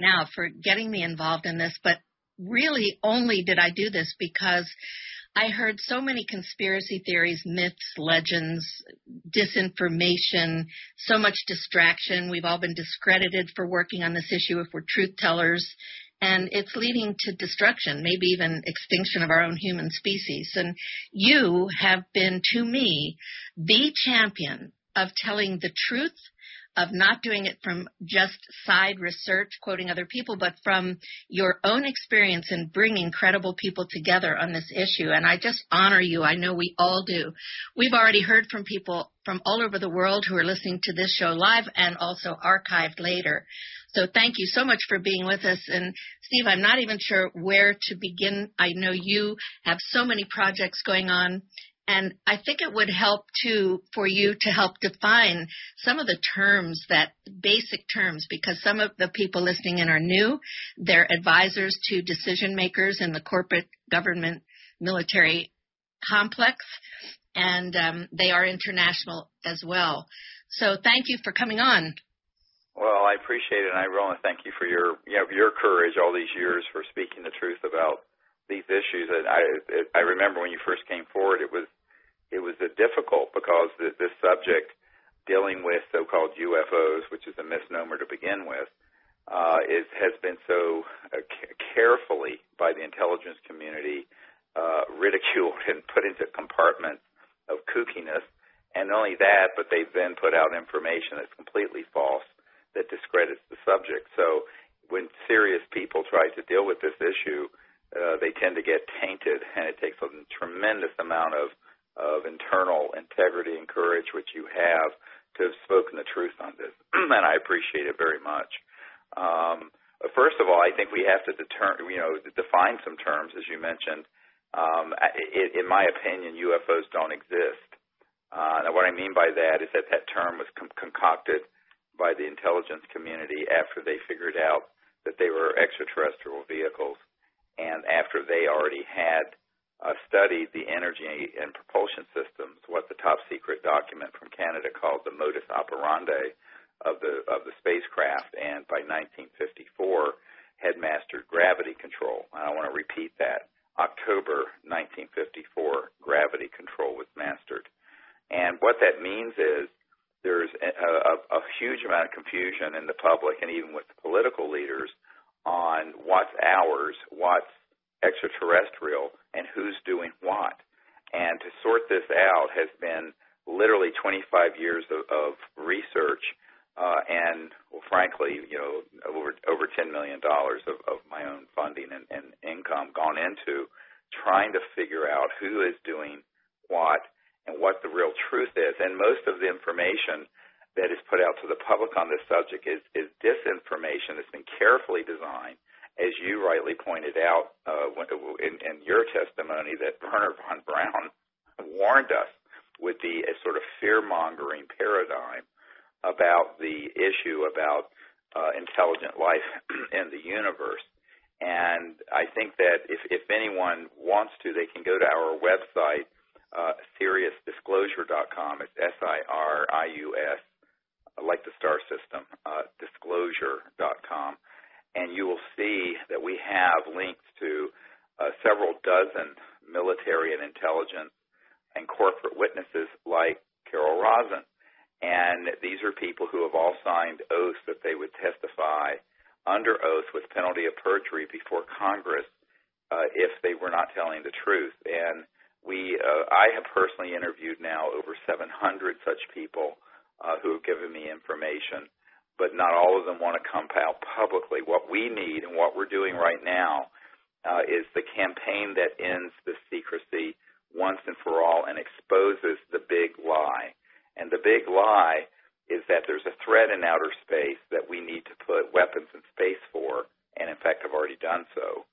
now for getting me involved in this, but really only did I do this because I heard so many conspiracy theories, myths, legends, disinformation, so much distraction. We've all been discredited for working on this issue if we're truth tellers, and it's leading to destruction, maybe even extinction of our own human species. And you have been, to me, the champion of telling the truth, of not doing it from just side research, quoting other people, but from your own experience in bringing credible people together on this issue. And I just honor you. I know we all do. We've already heard from people from all over the world who are listening to this show live and also archived later. So thank you so much for being with us. And Steve, I'm not even sure where to begin. I know you have so many projects going on. And I think it would help, too, for you to help define some of the terms, that basic terms, because some of the people listening in are new. They're advisors to decision makers in the corporate government military complex, and they are international as well. So thank you for coming on. Well, I appreciate it, and I want to thank you for your courage all these years for speaking the truth about these issues. I remember when you first came forward, it was difficult because this subject, dealing with so-called UFOs, which is a misnomer to begin with, has been so carefully by the intelligence community ridiculed and put into compartments of kookiness. And not only that, but they've then put out information that's completely false that discredits the subject. So when serious people try to deal with this issue, they tend to get tainted, and it takes a tremendous amount of internal integrity and courage, which you have, to have spoken the truth on this, and I appreciate it very much. First of all, I think we have to define some terms, as you mentioned. In my opinion, UFOs don't exist. Now, what I mean by that is that term was concocted by the intelligence community after they figured out that they were extraterrestrial vehicles, and after they already had studied the energy and propulsion systems, what the top secret document from Canada called the modus operandi of the spacecraft, and by 1954 had mastered gravity control. And I want to repeat that. October 1954, gravity control was mastered. And what that means is there's a huge amount of confusion in the public and even with the political leaders on what's ours, what's extraterrestrial, and who's doing what. And to sort this out has been literally 25 years of research and, well, frankly, over $10 million of my own funding and income gone into trying to figure out who is doing what and what the real truth is. And most of the information that is put out to the public on this subject is disinformation that's been carefully designed, as you rightly pointed out in your testimony, that Werner von Braun warned us would be a sort of fear-mongering paradigm about the issue about intelligent life in the universe. And I think that if anyone wants to, they can go to our website, SiriusDisclosure.com. It's SIRIUS, like the star system, disclosure.com. And you will see that we have links to several dozen military and intelligence and corporate witnesses like Carol Rosin. And these are people who have all signed oaths that they would testify under oath with penalty of perjury before Congress if they were not telling the truth. And I have personally interviewed now over 700 such people who have given me information, but not all of them want to come out publicly. What we need and what we're doing right now is the campaign that ends the secrecy once and for all and exposes the big lie. And the big lie is that there's a threat in outer space that we need to put weapons in space for, and in fact have already done so,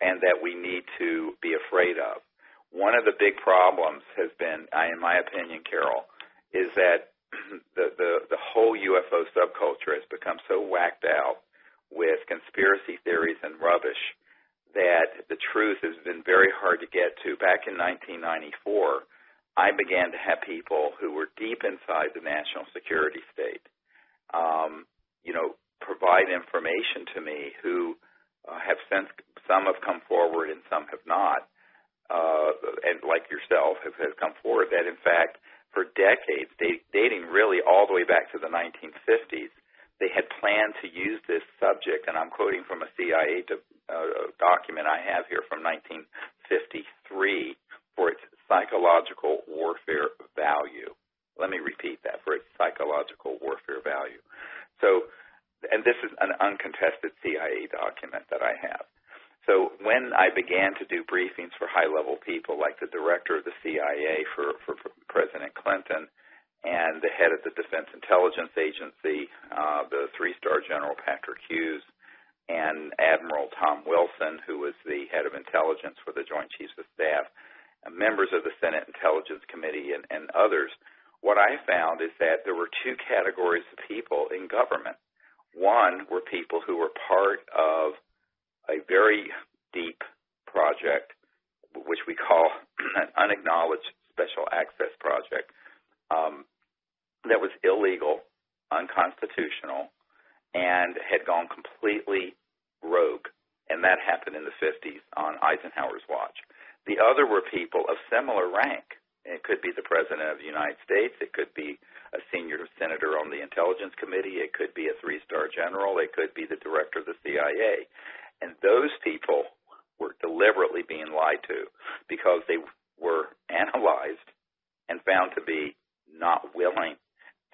and that we need to be afraid of. One of the big problems has been, in my opinion, Carol, is that the whole UFO subculture has become so whacked out with conspiracy theories and rubbish that the truth has been very hard to get to. Back in 1994, I began to have people who were deep inside the national security state, provide information to me who have since, some have come forward and some have not, and like yourself have come forward, that in fact for decades, dating really all the way back to the 1950s, they had planned to use this subject, and I'm quoting from a CIA document I have here from 1953, for its psychological warfare value. Let me repeat that, for its psychological warfare value. So, and this is an uncontested CIA document that I have. So when I began to do briefings for high-level people, like the director of the CIA for President Clinton and the head of the Defense Intelligence Agency, the three-star General Patrick Hughes, and Admiral Tom Wilson, who was the head of intelligence for the Joint Chiefs of Staff, and members of the Senate Intelligence Committee, and others, what I found is that there were two categories of people in government. One were people who were part of a very deep project, which we call an unacknowledged special access project, that was illegal, unconstitutional, and had gone completely rogue. And that happened in the 50s on Eisenhower's watch. The other were people of similar rank. It could be the President of the United States. It could be a senior senator on the Intelligence Committee. It could be a three-star general. It could be the director of the CIA. And those people were deliberately being lied to because they were analyzed and found to be not willing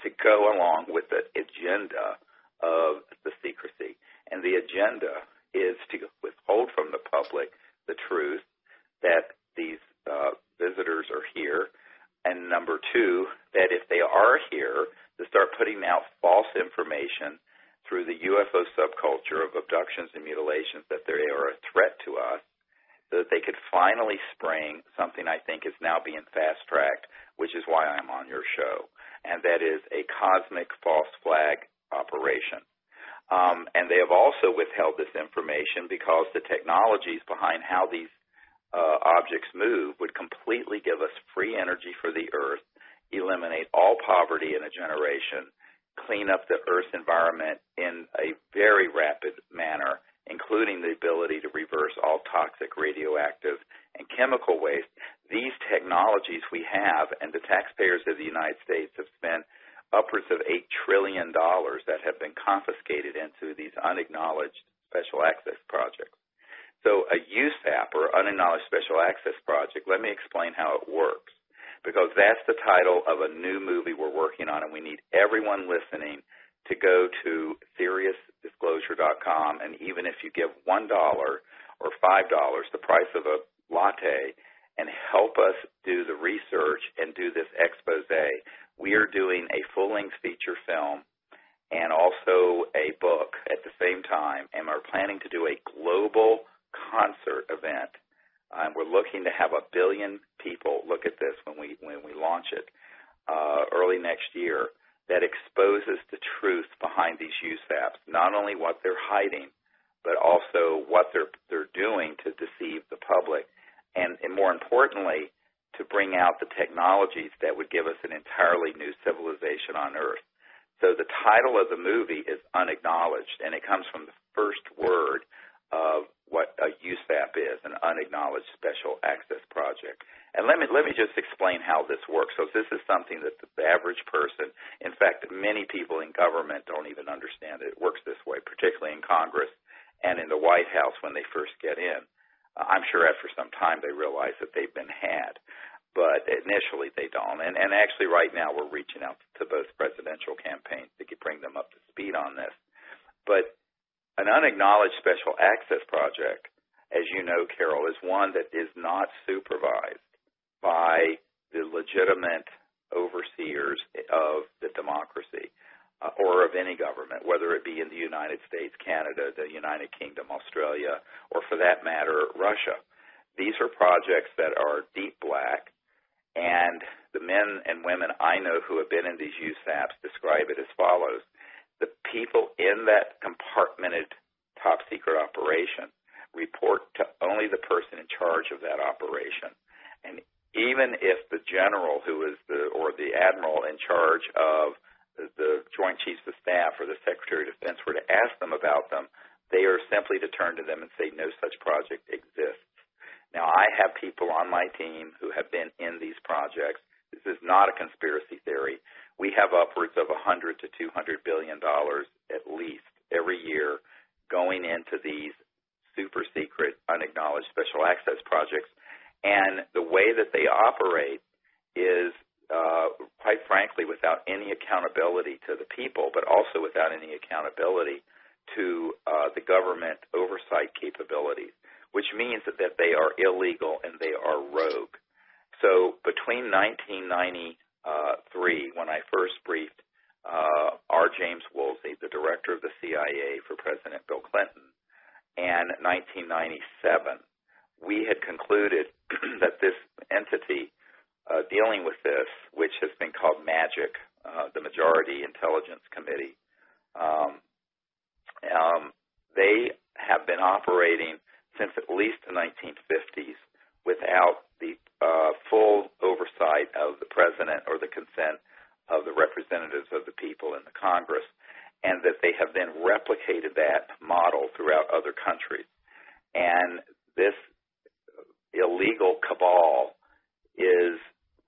to go along with the agenda of the secrecy. And the agenda is to withhold from the public the truth that these visitors are here, and number two, that if they are here, to start putting out false information through the UFO subculture of abductions and mutilations that they are a threat to us, so that they could finally spring something I think is now being fast-tracked, which is why I'm on your show, and that is a cosmic false flag operation. And they have also withheld this information because the technologies behind how these objects move would completely give us free energy for the Earth, eliminate all poverty in a generation, clean up the Earth's environment in a very rapid manner, including the ability to reverse all toxic, radioactive, and chemical waste. These technologies we have, and the taxpayers of the United States have spent upwards of $8 trillion that have been confiscated into these unacknowledged special access projects. So a USAP, or Unacknowledged Special Access Project, let me explain how it works, because that's the title of a new movie we're working on, and we need everyone listening to go to SeriousDisclosure.com, and even if you give $1 or $5, the price of a latte, and help us do the research and do this expose, we are doing a full-length feature film and also a book at the same time, and we're planning to do a global concert event. We're looking to have 1 billion people look at this when we launch it early next year, that exposes the truth behind these USAPs, not only what they're hiding, but also what they're doing to deceive the public, and more importantly, to bring out the technologies that would give us an entirely new civilization on Earth. So the title of the movie is Unacknowledged, and it comes from the first word of what a USAP is, an Unacknowledged Special Access Project. And let me just explain how this works. So this is something that the average person, in fact, many people in government don't even understand it. It works this way, particularly in Congress and in the White House when they first get in. I'm sure after some time they realize that they've been had, but initially they don't. And actually right now we're reaching out to both presidential campaigns to bring them up to speed on this. But an Unacknowledged Special Access Project, as you know, Carol, is one that is not supervised by the legitimate overseers of the democracy or of any government, whether it be in the United States, Canada, the United Kingdom, Australia, or for that matter, Russia. These are projects that are deep black, and the men and women I know who have been in these USAPs describe it as follows. The people in that compartmented top-secret operation report to only the person in charge of that operation. And even if the general or the admiral in charge of the Joint Chiefs of Staff or the Secretary of Defense were to ask them about them, they are simply to turn to them and say no such project exists. Now, I have people on my team who have been in these projects. This is not a conspiracy theory. We have upwards of $100 to $200 billion at least every year going into these super secret, unacknowledged special access projects. And the way that they operate is, quite frankly, without any accountability to the people, but also without any accountability to the government oversight capabilities, which means that they are illegal and they are rogue. So between 1993, when I first briefed R. James Woolsey, the director of the CIA for President Bill Clinton, and 1997, we had concluded that this entity dealing with this, which has been called MAGIC, the Majority Intelligence Committee, they have been operating since at least the 1950s without the full oversight of the president or the consent of the representatives of the people in the Congress, and that they have then replicated that model throughout other countries. And this illegal cabal is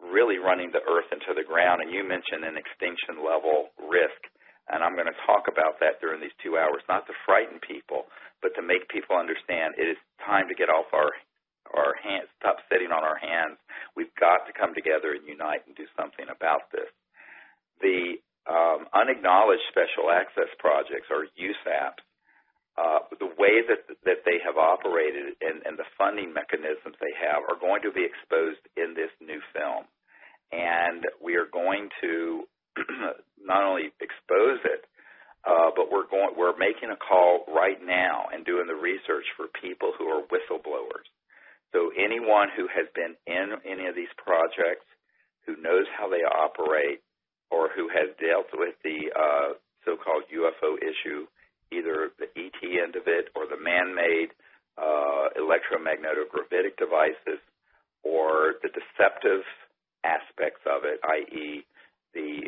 really running the earth into the ground. And you mentioned an extinction level risk, and I'm going to talk about that during these 2 hours, not to frighten people, but to make people understand it is time to get off our hands, stop sitting on our hands. We've got to come together and unite and do something about this. The unacknowledged special access projects, or USAPs, the way that they have operated and the funding mechanisms they have are going to be exposed in this new film. And we are going to not only expose it, but we're making a call right now and doing the research for people who are whistleblowers. So anyone who has been in any of these projects, who knows how they operate, or who has dealt with the so-called UFO issue, either the ET end of it or the man-made electromagnetic devices, or the deceptive aspects of it, i.e. the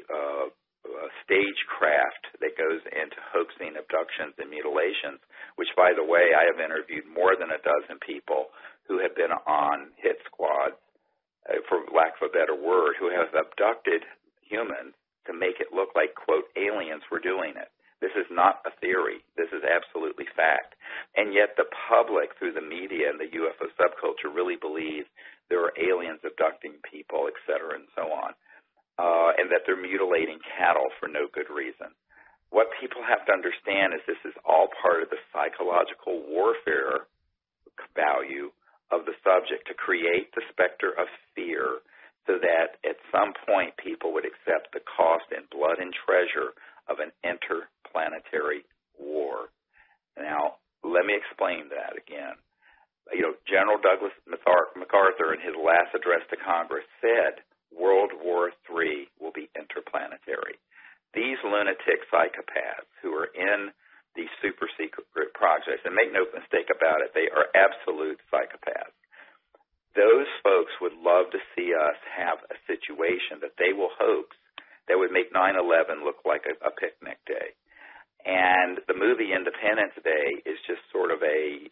stagecraft that goes into hoaxing abductions and mutilations, which, by the way, I have interviewed more than a dozen people who have been on hit squads, for lack of a better word, who have abducted humans to make it look like, quote, aliens were doing it. This is not a theory. This is absolutely fact. And yet the public, through the media and the UFO subculture, really believe there are aliens abducting people, et cetera, and so on, and that they're mutilating cattle for no good reason. What people have to understand is this is all part of the psychological warfare value of the subject to create the specter of fear, so that at some point people would accept the cost in blood and treasure of an interplanetary war. Now, let me explain that again. General Douglas MacArthur, in his last address to Congress, said World War III will be interplanetary. These lunatic psychopaths who are in these super secret projects, and make no mistake about it, they are absolute psychopaths. Those folks would love to see us have a situation that they will hoax that would make 9/11 look like a picnic day. And the movie Independence Day is just sort of a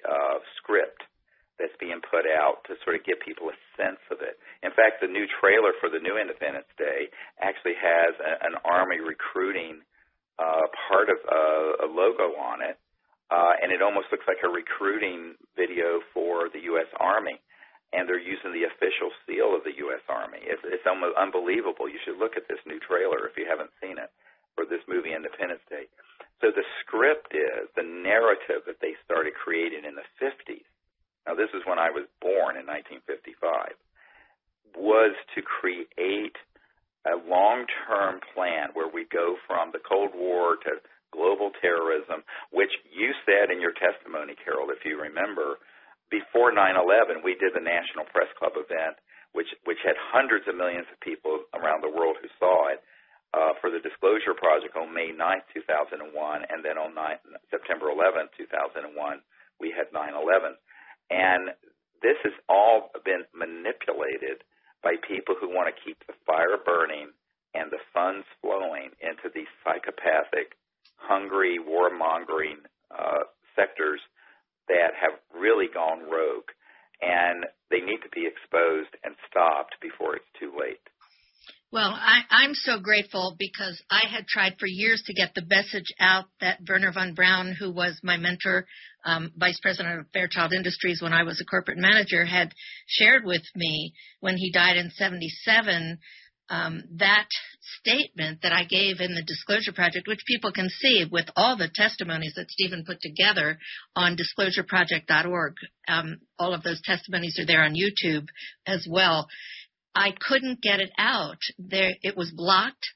script that's being put out to sort of give people a sense of it. In fact, the new trailer for the new Independence Day actually has an Army recruiting part of a logo on it, and it almost looks like a recruiting video for the U.S. Army. And they're using the official seal of the U.S. Army. It's almost unbelievable. You should look at this new trailer if you haven't seen it for this movie Independence Day. So the script is, the narrative that they started creating in the 50s, now this is when I was born in 1955, was to create a long-term plan where we go from the Cold War to global terrorism, which you said in your testimony, Carol, if you remember. Before 9/11, we did the National Press Club event, which had hundreds of millions of people around the world who saw it, for the Disclosure Project on May 9th, 2001, and then on September 11th, 2001, we had 9/11. And this has all been manipulated by people who want to keep the fire burning and the funds flowing into these psychopathic, hungry, warmongering sectors that have really gone rogue, and they need to be exposed and stopped before it's too late. Well, I'm so grateful because I had tried for years to get the message out that Werner von Braun, who was my mentor, vice president of Fairchild Industries when I was a corporate manager, had shared with me when he died in 1977, that statement that I gave in the Disclosure Project, which people can see with all the testimonies that Stephen put together on disclosureproject.org. All of those testimonies are there on YouTube as well. I couldn't get it out. It was blocked.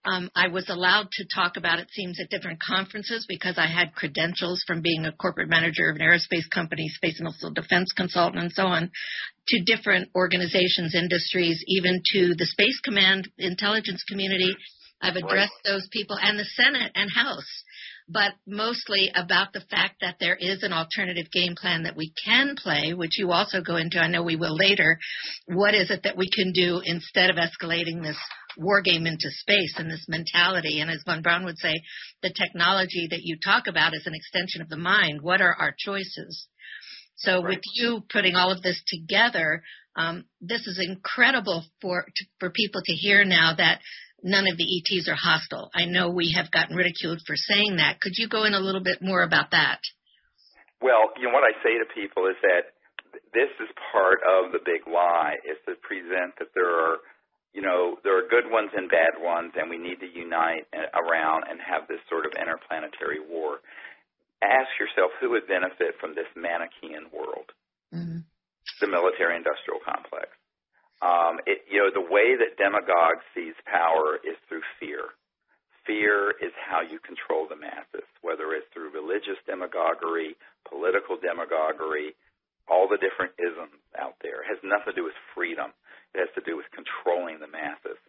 I was allowed to talk about it, seems, at different conferences because I had credentials from being a corporate manager of an aerospace company, space and missile defense consultant, and so on, to different organizations, industries, even to the Space Command intelligence community. I've addressed those people and the Senate and House, but mostly about the fact that there is an alternative game plan that we can play, which you also go into. I know we will later. What is it that we can do instead of escalating this war game into space and this mentality? And as von Braun would say, the technology that you talk about is an extension of the mind. What are our choices? So with you putting all of this together, this is incredible for people to hear now that none of the ETs are hostile. I know we have gotten ridiculed for saying that. Could you go in a little bit more about that? Well, what I say to people is that this is part of the big lie, is to present that there are good ones and bad ones, and we need to unite around and have this sort of interplanetary war. Ask yourself who would benefit from this Manichaean world, the military-industrial complex. The way that demagogue sees power is through fear. Fear is how you control the masses, whether it's through religious demagoguery, political demagoguery, all the different isms out there. It has nothing to do with freedom. It has to do with controlling the masses.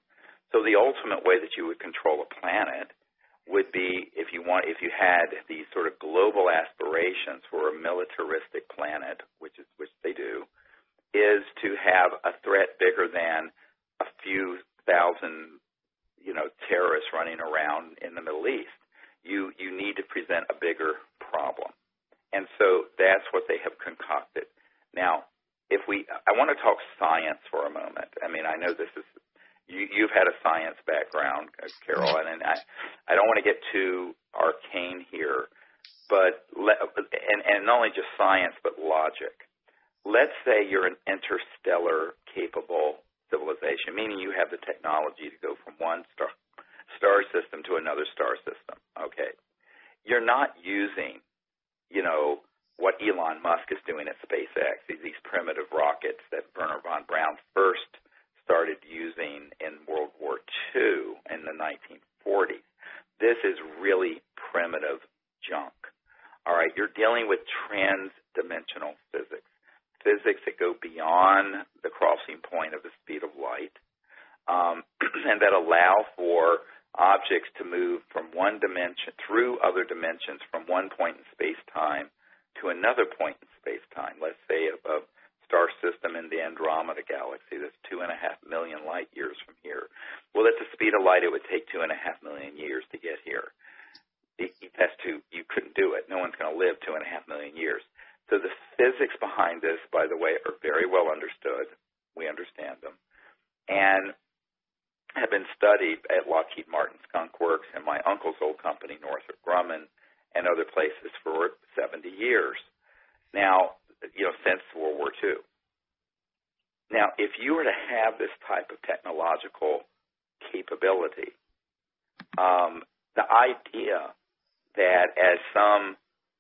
So the ultimate way that you would control a planet would be if you had these sort of global aspirations for a militaristic planet, which they do, is to have a threat bigger than a few thousand, terrorists running around in the Middle East. You need to present a bigger problem. And so that's what they have concocted. Now, I want to talk science for a moment. I mean, I know this is, you've had a science background, Carol, and I don't want to get too arcane here, but, and not only just science, but logic. Let's say you're an interstellar capable civilization, meaning you have the technology to go from one star system to another star system, okay? You're not using, what Elon Musk is doing at SpaceX, these primitive rockets that Werner von Braun first started using in World War II in the 1940s. This is really primitive junk, all right? You're dealing with trans-dimensional physics. Physics that go beyond the crossing point of the speed of light, and that allow for objects to move from one dimension through other dimensions from one point in space-time to another point in space-time. Let's say a star system in the Andromeda galaxy that's 2.5 million light years from here. Well, at the speed of light, it would take 2.5 million years to get here. You couldn't do it. No one's going to live 2.5 million years. So the physics behind this, by the way, are very well understood. We understand them. And have been studied at Lockheed Martin Skunk Works and my uncle's old company, Northrop Grumman, and other places for 70 years. Now, since World War II. Now, if you were to have this type of technological capability, the idea that as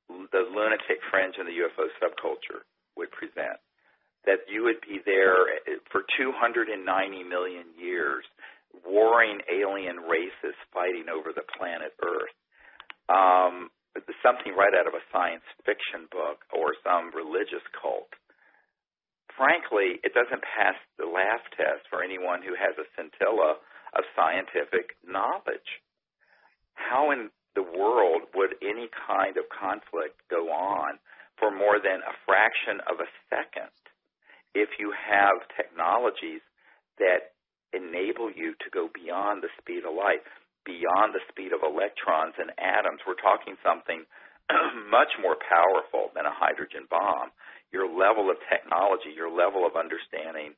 the lunatic fringe in the UFO subculture would present, that you would be there for 290 million years, warring alien races fighting over the planet Earth. Something right out of a science fiction book or some religious cult. Frankly, it doesn't pass the laugh test for anyone who has a scintilla of scientific knowledge. How in the world would any kind of conflict go on for more than a fraction of a second if you have technologies that enable you to go beyond the speed of light, beyond the speed of electrons and atoms. We're talking something much more powerful than a hydrogen bomb. Your level of technology, your level of understanding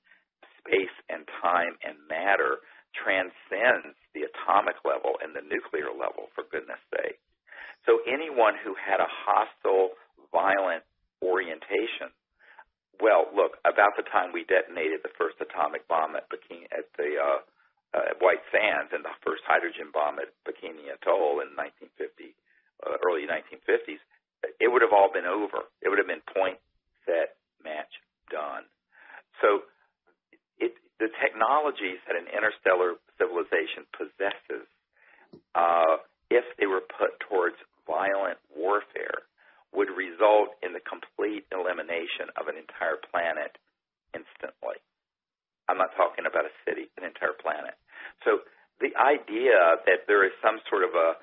space and time and matter transcends the atomic level and the nuclear level, for goodness sake. So anyone who had a hostile, violent orientation, well, look, about the time we detonated the first atomic bomb at White Sands and the first hydrogen bomb at Bikini Atoll in early 1950s, it would have all been over. It would have been point, set, match, done. So the technologies that an interstellar civilization possesses, if they were put towards violent warfare, would result in the complete elimination of an entire planet instantly. I'm not talking about a city, an entire planet. So the idea that there is some sort of a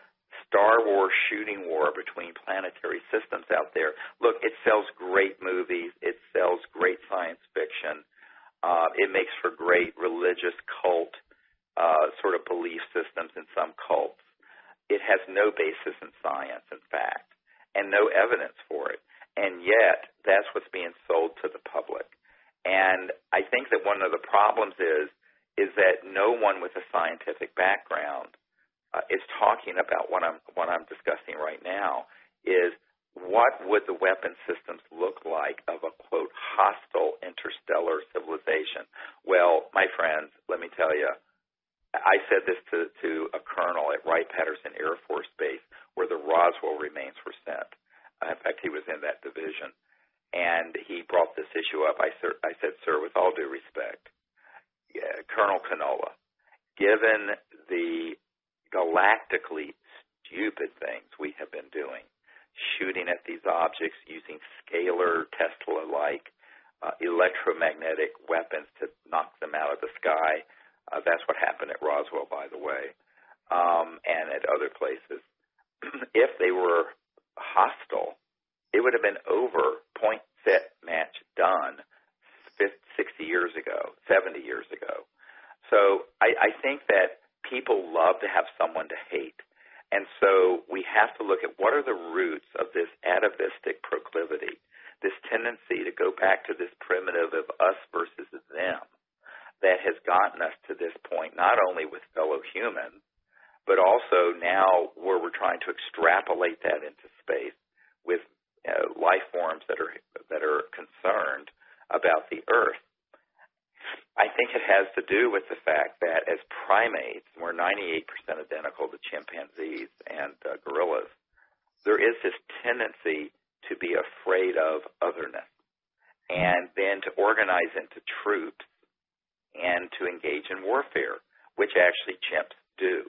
Star Wars shooting war between planetary systems out there, look, it sells great movies, it sells great science fiction, it makes for great religious cult sort of belief systems in some cults. It has no basis in science, in fact, and no evidence for it. And yet, that's what's being sold to the public. And I think that one of the problems is that no one with a scientific background is talking about what I'm discussing right now, is what would the weapon systems look like of a, quote, hostile interstellar civilization? Well, my friends, let me tell you, I said this to a colonel at Wright-Patterson Air Force Base where the Roswell remains were sent. In fact, he was in that division. And he brought this issue up. I said, sir, with all due respect, Colonel Canola, given the galactically stupid things we have been doing, shooting at these objects using scalar, Tesla-like electromagnetic weapons to knock them out of the sky. That's what happened at Roswell, by the way, and at other places. If they were hostile, it would have been over, point, set, match, done 60 years ago, 70 years ago. So I think that people love to have someone to hate. And so we have to look at what are the roots of this atavistic proclivity, this tendency to go back to this primitive of us versus them that has gotten us to this point, not only with fellow humans, but also now where we're trying to extrapolate that into space with life forms that are concerned about the Earth. I think it has to do with the fact that as primates, we're 98% identical to chimpanzees and gorillas. There is this tendency to be afraid of otherness and then to organize into troops and to engage in warfare, which actually chimps do.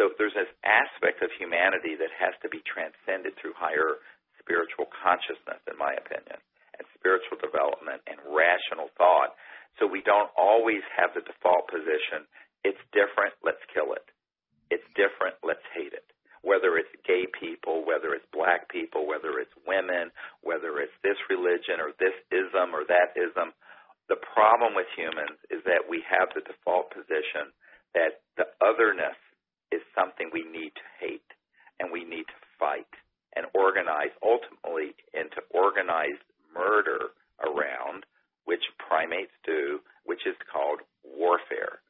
So there's this aspect of humanity that has to be transcended through higher spiritual consciousness, in my opinion, and spiritual development and rational thought. So we don't always have the default position, it's different, let's kill it. It's different, let's hate it. Whether it's gay people, whether it's black people, whether it's women, whether it's this religion or this ism or that ism, the problem with humans is that we have the default position that the otherness is something we need to hate and we need to fight and organize ultimately into organized murder around, which primates do, which is called warfare.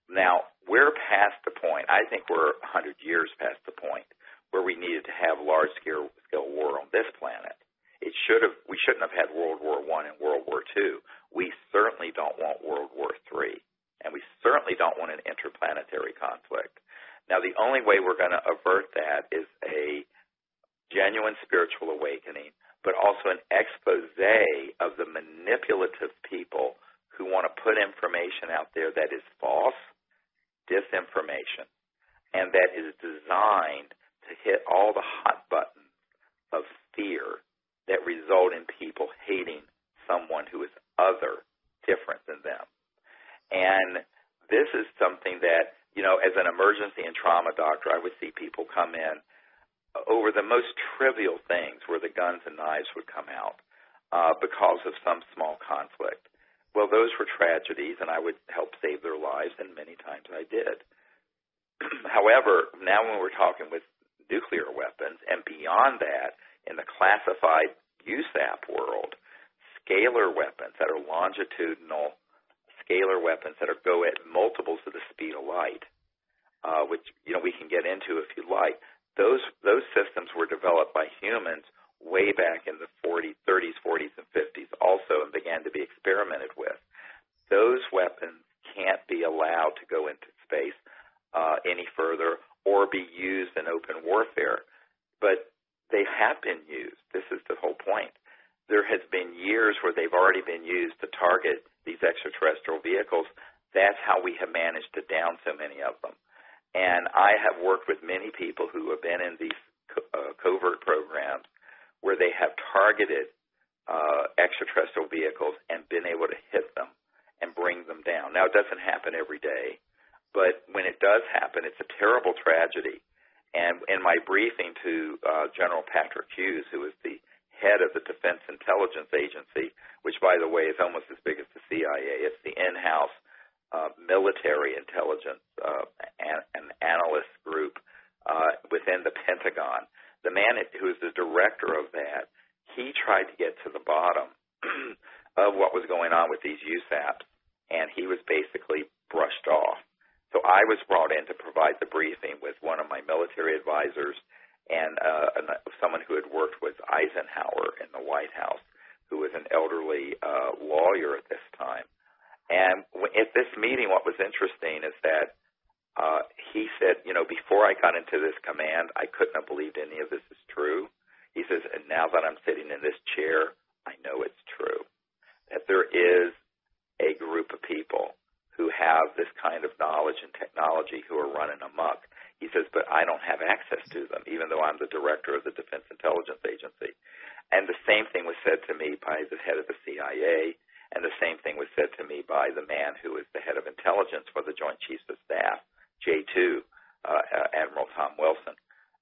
Now, we're past the point, I think we're 100 years past the point, where we needed to have large-scale war on this planet. We shouldn't have had World War I and World War II. We certainly don't want World War III, and we certainly don't want an interplanetary conflict. Now, the only way we're going to avert that is a genuine spiritual awakening, but also an expose of the manipulative people who want to put information out there that is false, disinformation, and that is designed to hit all the hot buttons of fear that result in people hating someone who is other, different than them. And this is something that, as an emergency and trauma doctor, I would see people come in over the most trivial things where the guns and knives would come out because of some small conflict. Well, those were tragedies, and I would help save their lives, and many times I did. However, now when we're talking with nuclear weapons, and beyond that, in the classified USAP world, scalar weapons that are longitudinal, scalar weapons that go at multiples of the speed of light, which we can get into if you like. Those systems were developed by humans way back in the 30s, 40s, and 50s also, and began to be experimented with. Those weapons can't be allowed to go into space any further or be used in open warfare. But they have been used. This is the whole point. There has been years where they've already been used to target these extraterrestrial vehicles. That's how we have managed to down so many of them. And I have worked with many people who have been in these covert programs where they have targeted extraterrestrial vehicles and been able to hit them and bring them down. Now, it doesn't happen every day, but when it does happen, it's a terrible tragedy. And in my briefing to General Patrick Hughes, who is the head of the Defense Intelligence Agency, which, by the way, is almost as big as the CIA. It's the in-house military intelligence and analyst group within the Pentagon. The man who is the director of that, he tried to get to the bottom of what was going on with these USAPs, and he was basically brushed off. So I was brought in to provide the briefing with one of my military advisors and someone who had worked with Eisenhower in the White House, who was an elderly lawyer at this time. And at this meeting, what was interesting is that he said, before I got into this command, I couldn't have believed any of this is true. He says, and now that I'm sitting in this chair, I know it's true, that there is a group of people who have this kind of knowledge and technology who are running amok. He says, but I don't have access to them, even though I'm the director of the Defense Intelligence Agency. And the same thing was said to me by the head of the CIA, and the same thing was said to me by the man who is the head of intelligence for the Joint Chiefs of Staff, J2, Admiral Tom Wilson.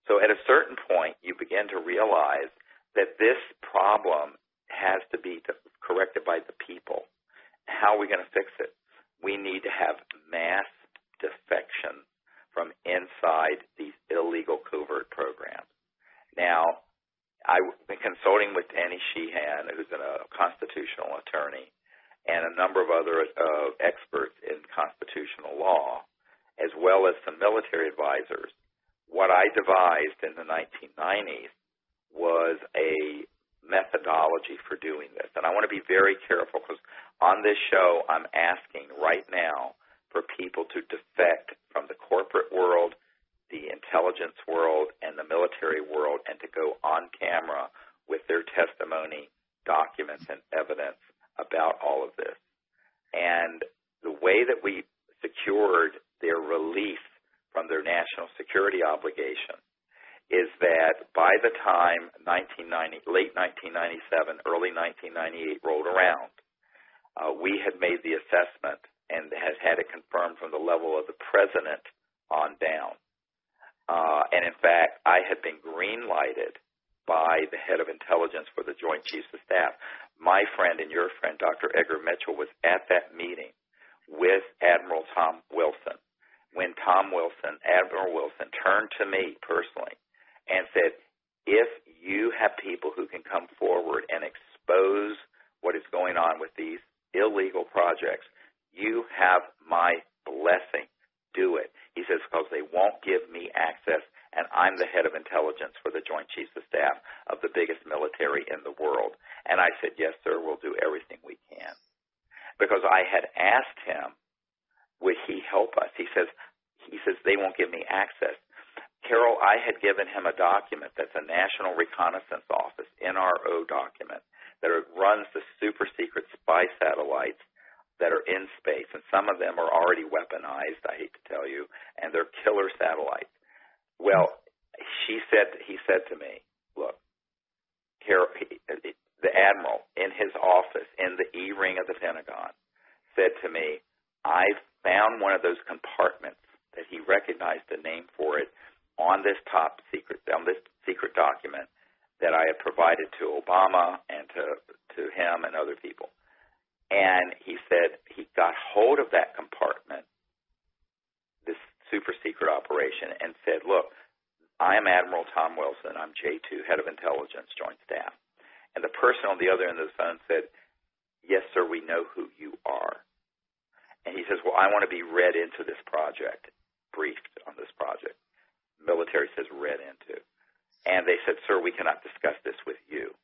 So at a certain point, you begin to realize that this problem has to be corrected by the people. How are we going to fix it? We need to have mass defection from inside these illegal covert programs. Now, I've been consulting with Danny Sheehan, who's a constitutional attorney, and a number of other experts in constitutional law, as well as some military advisors. What I devised in the 1990s was a methodology for doing this. And I want to be very careful because on this show I'm asking right now for people to defect from the corporate world, the intelligence world, and the military world, and to go on camera with their testimony, documents, and evidence about all of this. And the way that we secured their release from their national security obligation is that by the time late 1997, early 1998 rolled around, we had made the assessment and had it confirmed from the level of the president on down. And in fact, I had been green-lighted by the head of intelligence for the Joint Chiefs of Staff. My friend and your friend, Dr. Edgar Mitchell, was at that meeting with Admiral Tom Wilson when Admiral Wilson, turned to me personally and said, if you have people who can come forward and expose what is going on with these illegal projects, you have my blessing. Do it. He says, because they won't give me access, and I'm the head of intelligence for the Joint Chiefs of Staff of the biggest military in the world. And I said, yes, sir, we'll do everything we can. Because I had asked him, would he help us? He says, they won't give me access. Carol, I had given him a document that's a National Reconnaissance Office, NRO document, that runs the super secret spy satellites that are in space, and some of them are already weaponized, I hate to tell you, and they're killer satellites. Well, he said to me, look, Carol, the Admiral in his office in the E-ring of the Pentagon said to me, I found one of those compartments that he recognized the name for it on this secret document that I had provided to Obama and to him and other people. And he said he got hold of that compartment, this super secret operation, and said, look, I am Admiral Tom Wilson. I'm J2, Head of Intelligence, Joint Staff. And the person on the other end of the phone said, yes, sir, we know who you are. And he says, well, I want to be read into this project, briefed on this project. Military says read into. And they said, sir, we cannot discuss this with you.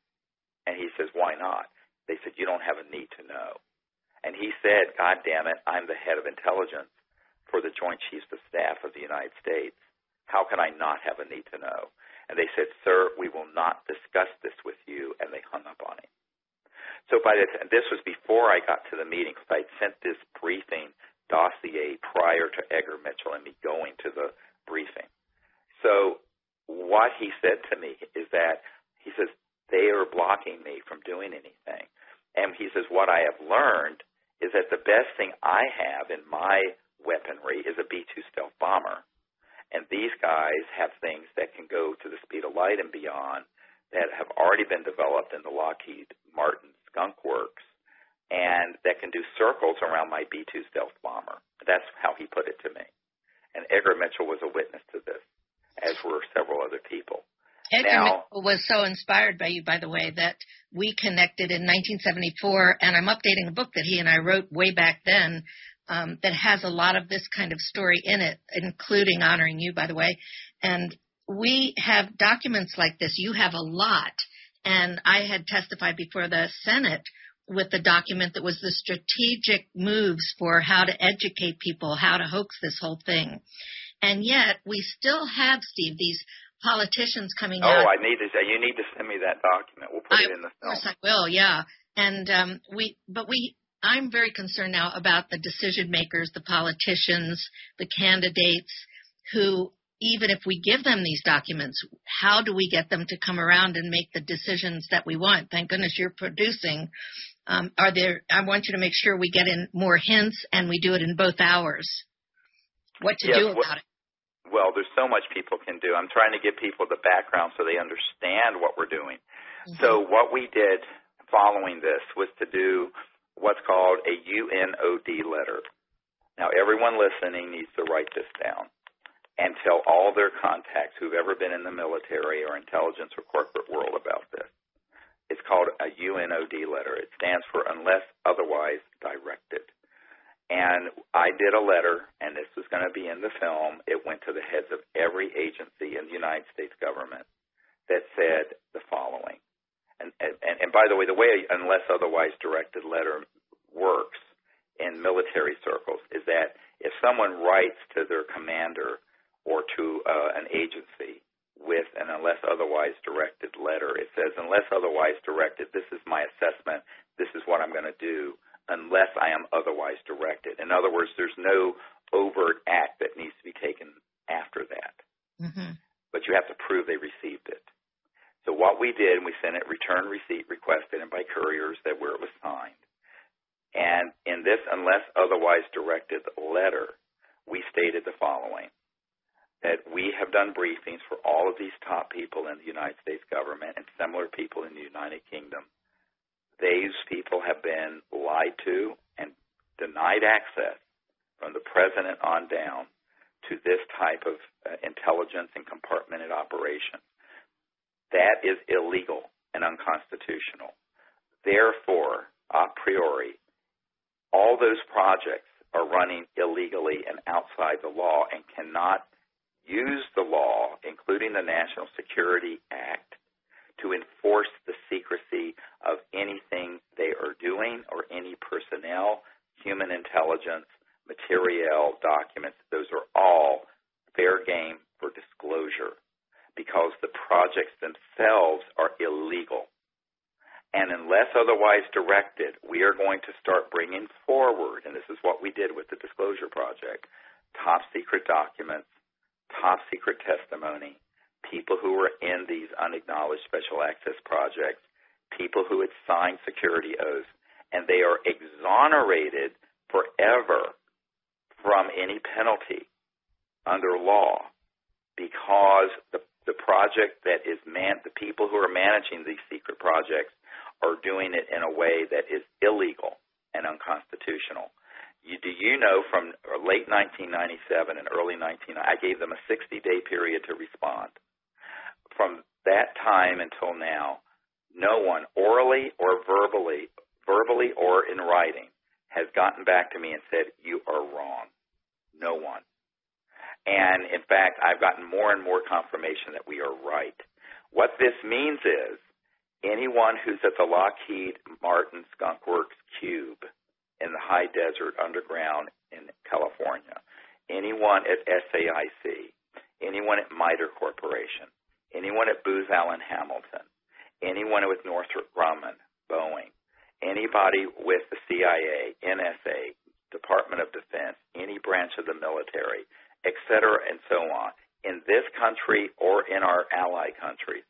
And he says, why not? They said, you don't have a need to know. And he said, God damn it, I'm the head of intelligence for the Joint Chiefs of Staff of the United States. How can I not have a need to know? And they said, sir, we will not discuss this with you. And they hung up on him. So this was before I got to the meeting, because I'd sent this briefing dossier prior to Edgar Mitchell and me going to the briefing. So what he said to me is that, he says, they are blocking me from doing anything. And he says, what I have learned is that the best thing I have in my weaponry is a B-2 stealth bomber. And these guys have things that can go to the speed of light and beyond that have already been developed in the Lockheed Martin Skunk Works and that can do circles around my B-2 stealth bomber. That's how he put it to me. And Edgar Mitchell was a witness to this, as were several other people. Edgar Mitchell was so inspired by you, by the way, that we connected in 1974, and I'm updating a book that he and I wrote way back then that has a lot of this kind of story in it, including honoring you, by the way. And we have documents like this. You have a lot. And I had testified before the Senate with the document that was the strategic moves for how to educate people, how to hoax this whole thing. And yet we still have, Steve, these politicians coming out. Oh, you need to send me that document. We'll put it in the film. Of course I will, yeah. And I'm very concerned now about the decision makers, the politicians, the candidates who, even if we give them these documents, how do we get them to come around and make the decisions that we want? Thank goodness you're producing. I want you to make sure we get in more hints and we do it in both hours. What to do about it? Well, there's so much people can do. I'm trying to give people the background so they understand what we're doing. Mm-hmm. So what we did following this was to do what's called a UNOD letter. Now, everyone listening needs to write this down and tell all their contacts who've ever been in the military or intelligence or corporate world about this. It's called a UNOD letter. It stands for Unless Otherwise Directed. And I did a letter, and this was going to be in the film. It went to the heads of every agency in the United States government that said the following. And by the way Unless Otherwise Directed letter works in military circles is that if someone writes to their commander or to an agency with an unless otherwise directed letter, it says, unless otherwise directed, this is my assessment, this is what I'm going to do, unless I am otherwise directed. In other words, there's no overt act that needs to be taken after that. Mm-hmm. But you have to prove they received it. So what we did, we sent it return receipt requested and by couriers that where it was signed. And in this unless otherwise directed letter, we stated the following, that we have done briefings for all of these top people in the United States government and similar people in the United Kingdom. These people have been lied to and denied access from the president on down to this type of intelligence and compartmented operation. That is illegal and unconstitutional. Therefore, a priori, all those projects are running illegally and outside the law and cannot use the law, including the National Security Act, to enforce the secrecy of anything they are doing or any personnel, human intelligence, material, documents. Those are all fair game for disclosure because the projects themselves are illegal. And unless otherwise directed, we are going to start bringing forward, and this is what we did with the Disclosure Project, top secret documents, top secret testimony, people who were in these unacknowledged special access projects, people who had signed security oaths, and they are exonerated forever from any penalty under law because the project that is the people who are managing these secret projects are doing it in a way that is illegal and unconstitutional. Do you know from late 1997 and early 1990, I gave them a 60-day period to respond. From that time until now, no one orally or verbally or in writing, has gotten back to me and said, you are wrong. No one. And, in fact, I've gotten more and more confirmation that we are right. What this means is anyone who's at the Lockheed Martin Skunk Works Cube in the high desert underground in California, anyone at SAIC, anyone at MITRE Corporation, anyone at Booz Allen Hamilton, anyone with Northrop Grumman, Boeing, anybody with the CIA, NSA, Department of Defense, any branch of the military, et cetera, and so on, in this country or in our ally countries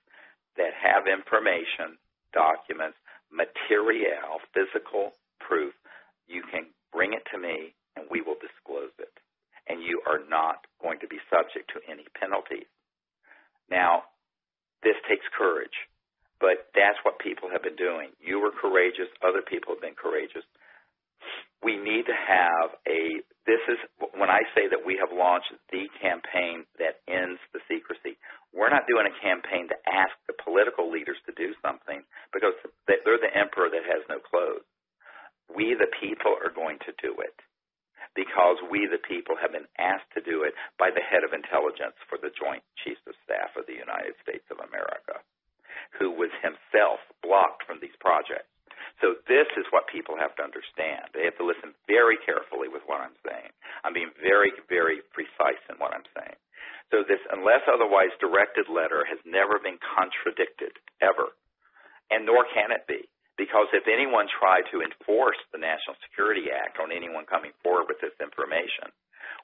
that have information, documents, material, physical proof, you can bring it to me and we will disclose it. And you are not going to be subject to any penalties. Now, this takes courage, but that's what people have been doing. You were courageous. Other people have been courageous. We need to have when I say that we have launched the campaign that ends the secrecy, we're not doing a campaign to ask the political leaders to do something because they're the emperor that has no clothes. We, the people, are going to do it because we, the people, have been asked to do it by the head of intelligence for the Joint Chiefs of Staff of the United States of America, who was himself blocked from these projects. So this is what people have to understand. They have to listen very carefully with what I'm saying. I'm being very, very precise in what I'm saying. So this unless otherwise directed letter has never been contradicted, ever, and nor can it be. Because if anyone tried to enforce the National Security Act on anyone coming forward with this information,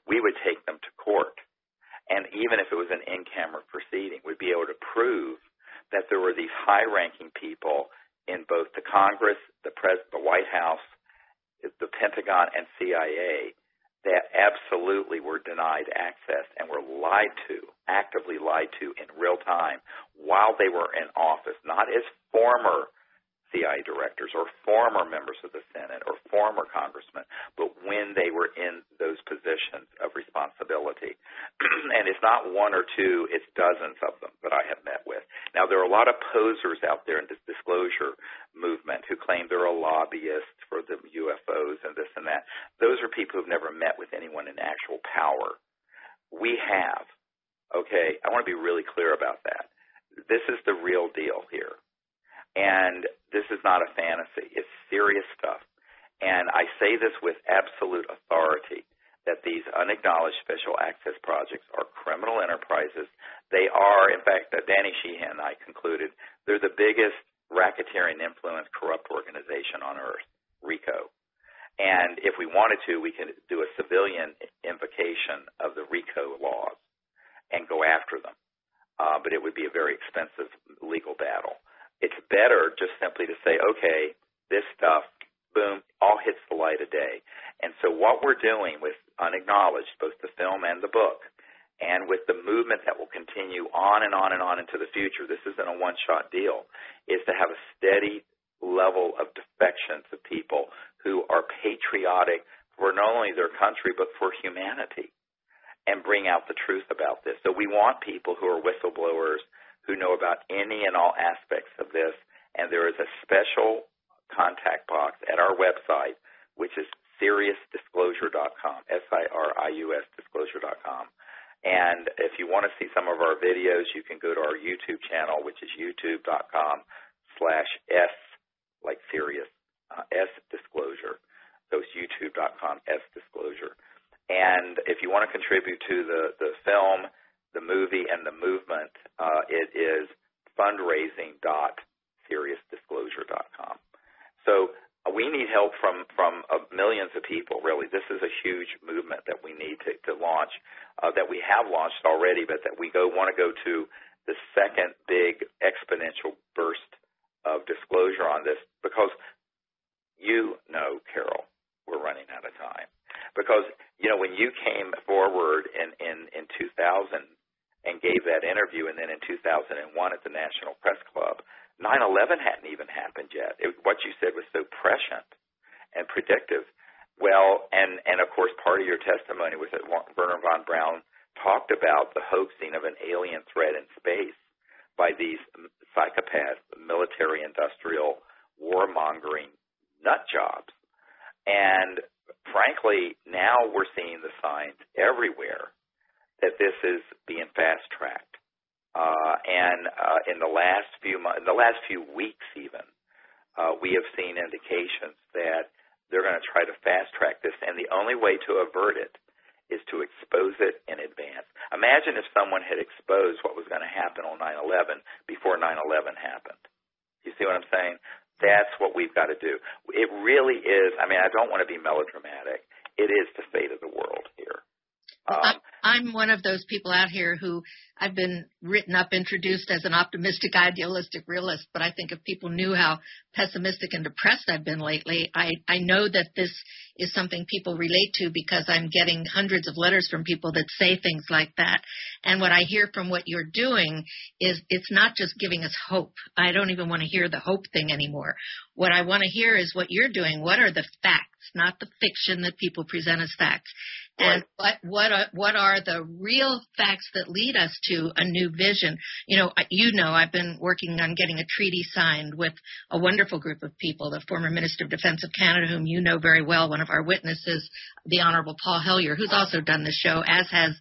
we would take them to court. And even if it was an in-camera proceeding, we'd be able to prove that there were these high-ranking people in both the Congress, the White House, the Pentagon, and CIA that absolutely were denied access and were lied to, actively lied to in real time while they were in office, not as former CIA directors or former members of the Senate or former congressmen, but when they were in those positions of responsibility. And it's not one or two, it's dozens of them that I have met with. Now, there are a lot of posers out there in this disclosure movement who claim they're a lobbyist for the UFOs and this and that. Those are people who've never met with anyone in actual power. We have. Okay, I want to be really clear about that. This is the real deal here. And this is not a fantasy. It's serious stuff. And I say this with absolute authority, that these unacknowledged special access projects are criminal enterprises. They are, in fact, Danny Sheehan and I concluded, they're the biggest racketeering influence corrupt organization on earth, RICO. And if we wanted to, we could do a civilian invocation of the RICO laws and go after them. But it would be a very expensive legal battle. It's better just simply to say, okay, this stuff, boom, all hits the light of day. And so what we're doing with Unacknowledged, both the film and the book, and with the movement that will continue on and on and on into the future, this isn't a one-shot deal, is to have a steady level of defection to people who are patriotic for not only their country but for humanity and bring out the truth about this. So we want people who are whistleblowers who know about any and all aspects of this, and there is a special contact box at our website, which is SiriusDisclosure.com, SIRIUS Disclosure.com. And if you want to see some of our videos, you can go to our YouTube channel, which is youtube.com/S, like Sirius, S Disclosure. So it's youtube.com, S Disclosure. And if you want to contribute to the film, the movie, and the movement, it is fundraising.SiriusDisclosure.com. So we need help from millions of people, really. This is a huge movement that we need to launch, that we have launched already, but that we want to go to the second big exponential burst of disclosure on this because Carol, we're running out of time. Because, when you came forward in 2000 and gave that interview, and then in 2001 at the National Press Club, 9/11 hadn't even happened yet. What you said was so prescient and predictive. Well, and of course, part of your testimony was that Werner von Braun talked about the hoaxing of an alien threat in space by these psychopaths, military-industrial, warmongering nut jobs. And frankly, now we're seeing the signs everywhere that this is being fast-tracked. In the last few months, in the last few weeks even, we have seen indications that they're going to try to fast-track this, and the only way to avert it is to expose it in advance. Imagine if someone had exposed what was going to happen on 9/11 before 9/11 happened. You see what I'm saying? That's what we've got to do. It really is. I mean, I don't want to be melodramatic. It is the fate of the world here. I'm one of those people out here who I've been written up, introduced as an optimistic, idealistic realist, but I think if people knew how pessimistic and depressed I've been lately, I know that this is something people relate to because I'm getting hundreds of letters from people that say things like that. And what I hear from what you're doing is it's not just giving us hope. I don't even want to hear the hope thing anymore. What I want to hear is what you're doing. What are the facts, not the fiction that people present as facts? And what are the real facts that lead us to a new vision? You know, I've been working on getting a treaty signed with a wonderful group of people, the former Minister of Defense of Canada, whom you know very well, one of our witnesses, the Honorable Paul Hellyer, who's also done the show, as have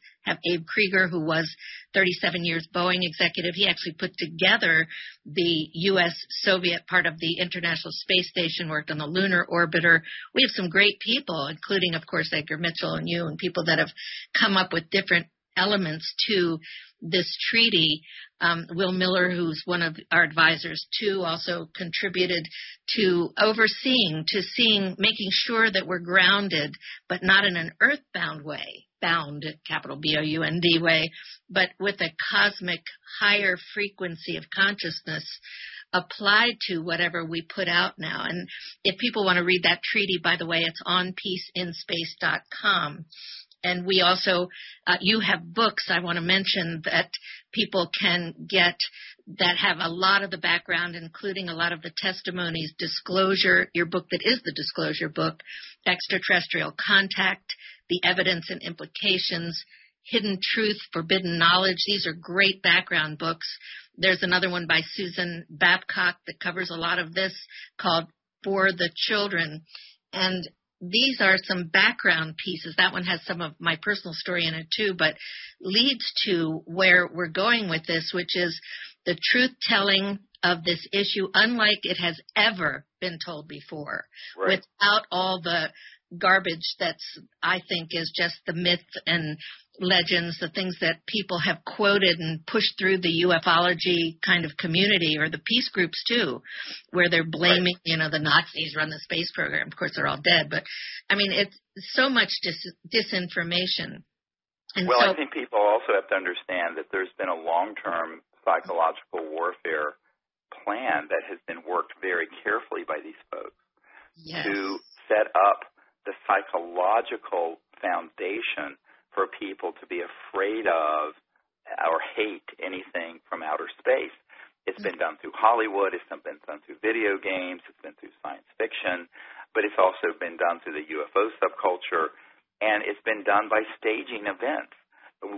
Abe Krieger, who was 37 years Boeing executive. He actually put together the U.S.-Soviet part of the International Space Station, worked on the lunar orbiter. We have some great people, including, of course, Edgar Mitchell and you, and people that have come up with different elements to this treaty. Will Miller, who's one of our advisors, too, also contributed to making sure that we're grounded, but not in an earthbound way, bound, capital B-O-U-N-D way, but with a cosmic higher frequency of consciousness applied to whatever we put out now. And if people want to read that treaty, by the way, it's on peaceinspace.com. And we also, you have books I want to mention that people can get that have a lot of the background, including a lot of the testimonies, Disclosure, your book that is the Disclosure book, Extraterrestrial Contact, The Evidence and Implications, Hidden Truth, Forbidden Knowledge. These are great background books. There's another one by Susan Babcock that covers a lot of this called For the Children. And these are some background pieces. That one has some of my personal story in it too, but leads to where we're going with this, which is the truth-telling of this issue, unlike it has ever been told before, right, without all the garbage that's, I think, is just the myth and legends, the things that people have quoted and pushed through the ufology kind of community, or the peace groups too, where they're blaming, right, the Nazis run the space program. Of course, they're all dead, but I mean, it's so much disinformation. And I think people also have to understand that there's been a long-term psychological warfare plan that has been worked very carefully by these folks, yes, to set up the psychological foundation for people to be afraid of or hate anything from outer space. It's been done through Hollywood, it's been done through video games, it's been through science fiction, but it's also been done through the UFO subculture, and it's been done by staging events.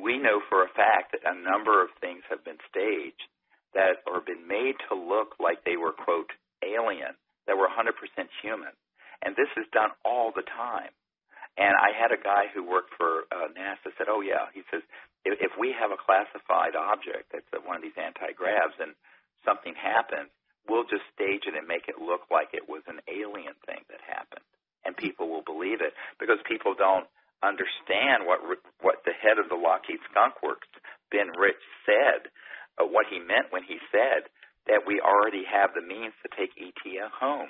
We know for a fact that a number of things have been staged that have been made to look like they were, quote, alien, that were 100% human. And this is done all the time. And I had a guy who worked for NASA said, oh, yeah, he says, if we have a classified object that's one of these anti-gravs and something happens, we'll just stage it and make it look like it was an alien thing that happened. And people will believe it because people don't understand what the head of the Lockheed Skunk Works, Ben Rich, said, what he meant when he said that we already have the means to take ET home.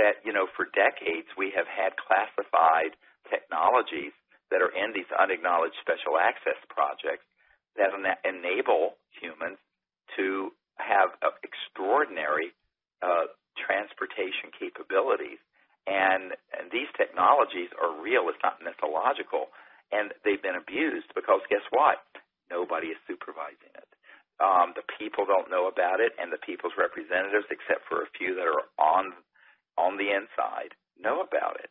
That, for decades we have had classified technologies that are in these unacknowledged special access projects that enable humans to have extraordinary transportation capabilities. And these technologies are real. It's not mythological. And they've been abused because guess what? Nobody is supervising it. The people don't know about it, and the people's representatives, except for a few that are on the inside, know about it.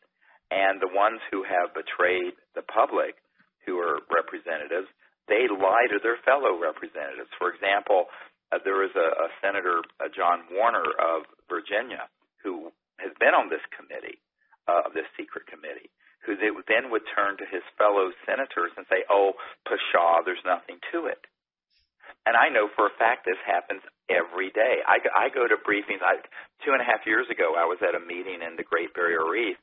And the ones who have betrayed the public, who are representatives, they lie to their fellow representatives. For example, there was a Senator, John Warner of Virginia, who has been on this committee, this secret committee, who then would turn to his fellow senators and say, oh, pshaw, there's nothing to it. And I know for a fact this happens every day. I go to briefings. 2.5 years ago, I was at a meeting in the Great Barrier Reef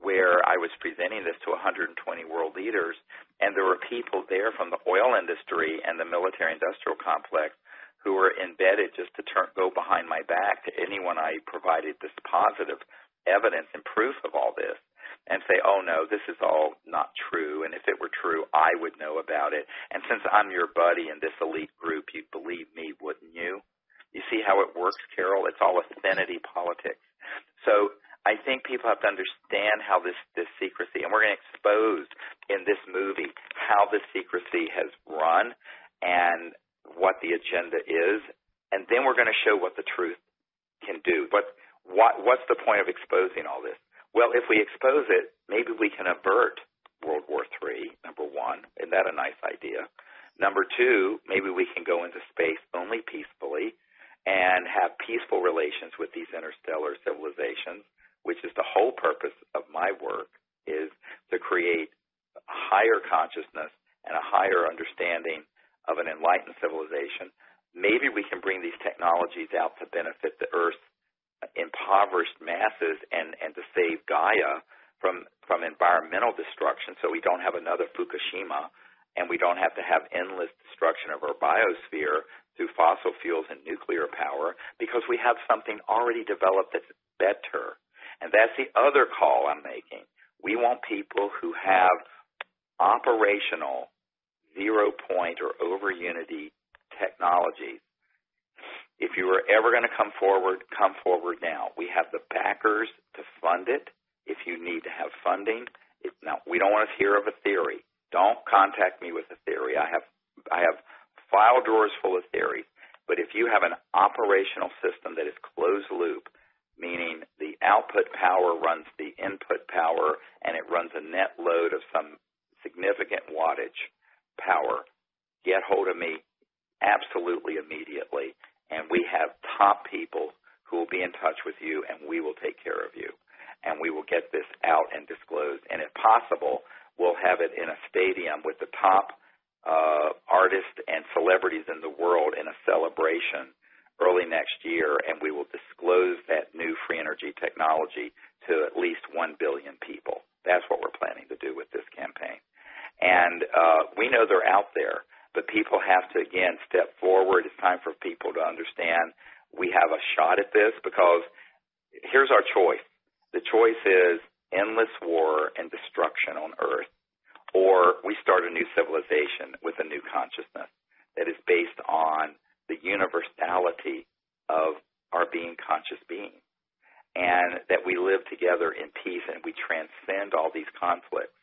where I was presenting this to 120 world leaders, and there were people there from the oil industry and the military-industrial complex who were embedded just to go behind my back to anyone I provided this positive evidence and proof of all this, and say, oh, no, this is all not true, and if it were true, I would know about it. And since I'm your buddy in this elite group, you'd believe me, wouldn't you? You see how it works, Carol? It's all affinity politics. So I think people have to understand how this secrecy, and we're going to expose in this movie how this secrecy has run and what the agenda is, and then we're going to show what the truth can do. But what's the point of exposing all this? Well, if we expose it, maybe we can avert World War III, number one. Isn't that a nice idea? Number two, maybe we can go into space only peacefully and have peaceful relations with these interstellar civilizations, which is the whole purpose of my work, is to create a higher consciousness and a higher understanding of an enlightened civilization. Maybe we can bring these technologies out to benefit the Earth's impoverished masses and to save Gaia from environmental destruction, so we don't have another Fukushima and we don't have to have endless destruction of our biosphere through fossil fuels and nuclear power, because we have something already developed that's better. And that's the other call I'm making. We want people who have operational zero-point or over-unity technologies. If you are ever going to come forward now. We have the backers to fund it if you need to have funding. Now, we don't want to hear of a theory. Don't contact me with a theory. I have file drawers full of theories. But if you have an operational system that is closed loop, meaning the output power runs the input power and it runs a net load of some significant wattage power, get hold of me absolutely immediately. And we have top people who will be in touch with you, and we will take care of you. And we will get this out and disclosed. And if possible, we'll have it in a stadium with the top artists and celebrities in the world in a celebration early next year, and we will disclose that new free energy technology to at least 1 billion people. That's what we're planning to do with this campaign. And we know they're out there. But people have to, again, step forward. It's time for people to understand we have a shot at this, because here's our choice. The choice is endless war and destruction on Earth, or we start a new civilization with a new consciousness that is based on the universality of our being conscious being, and that we live together in peace and we transcend all these conflicts,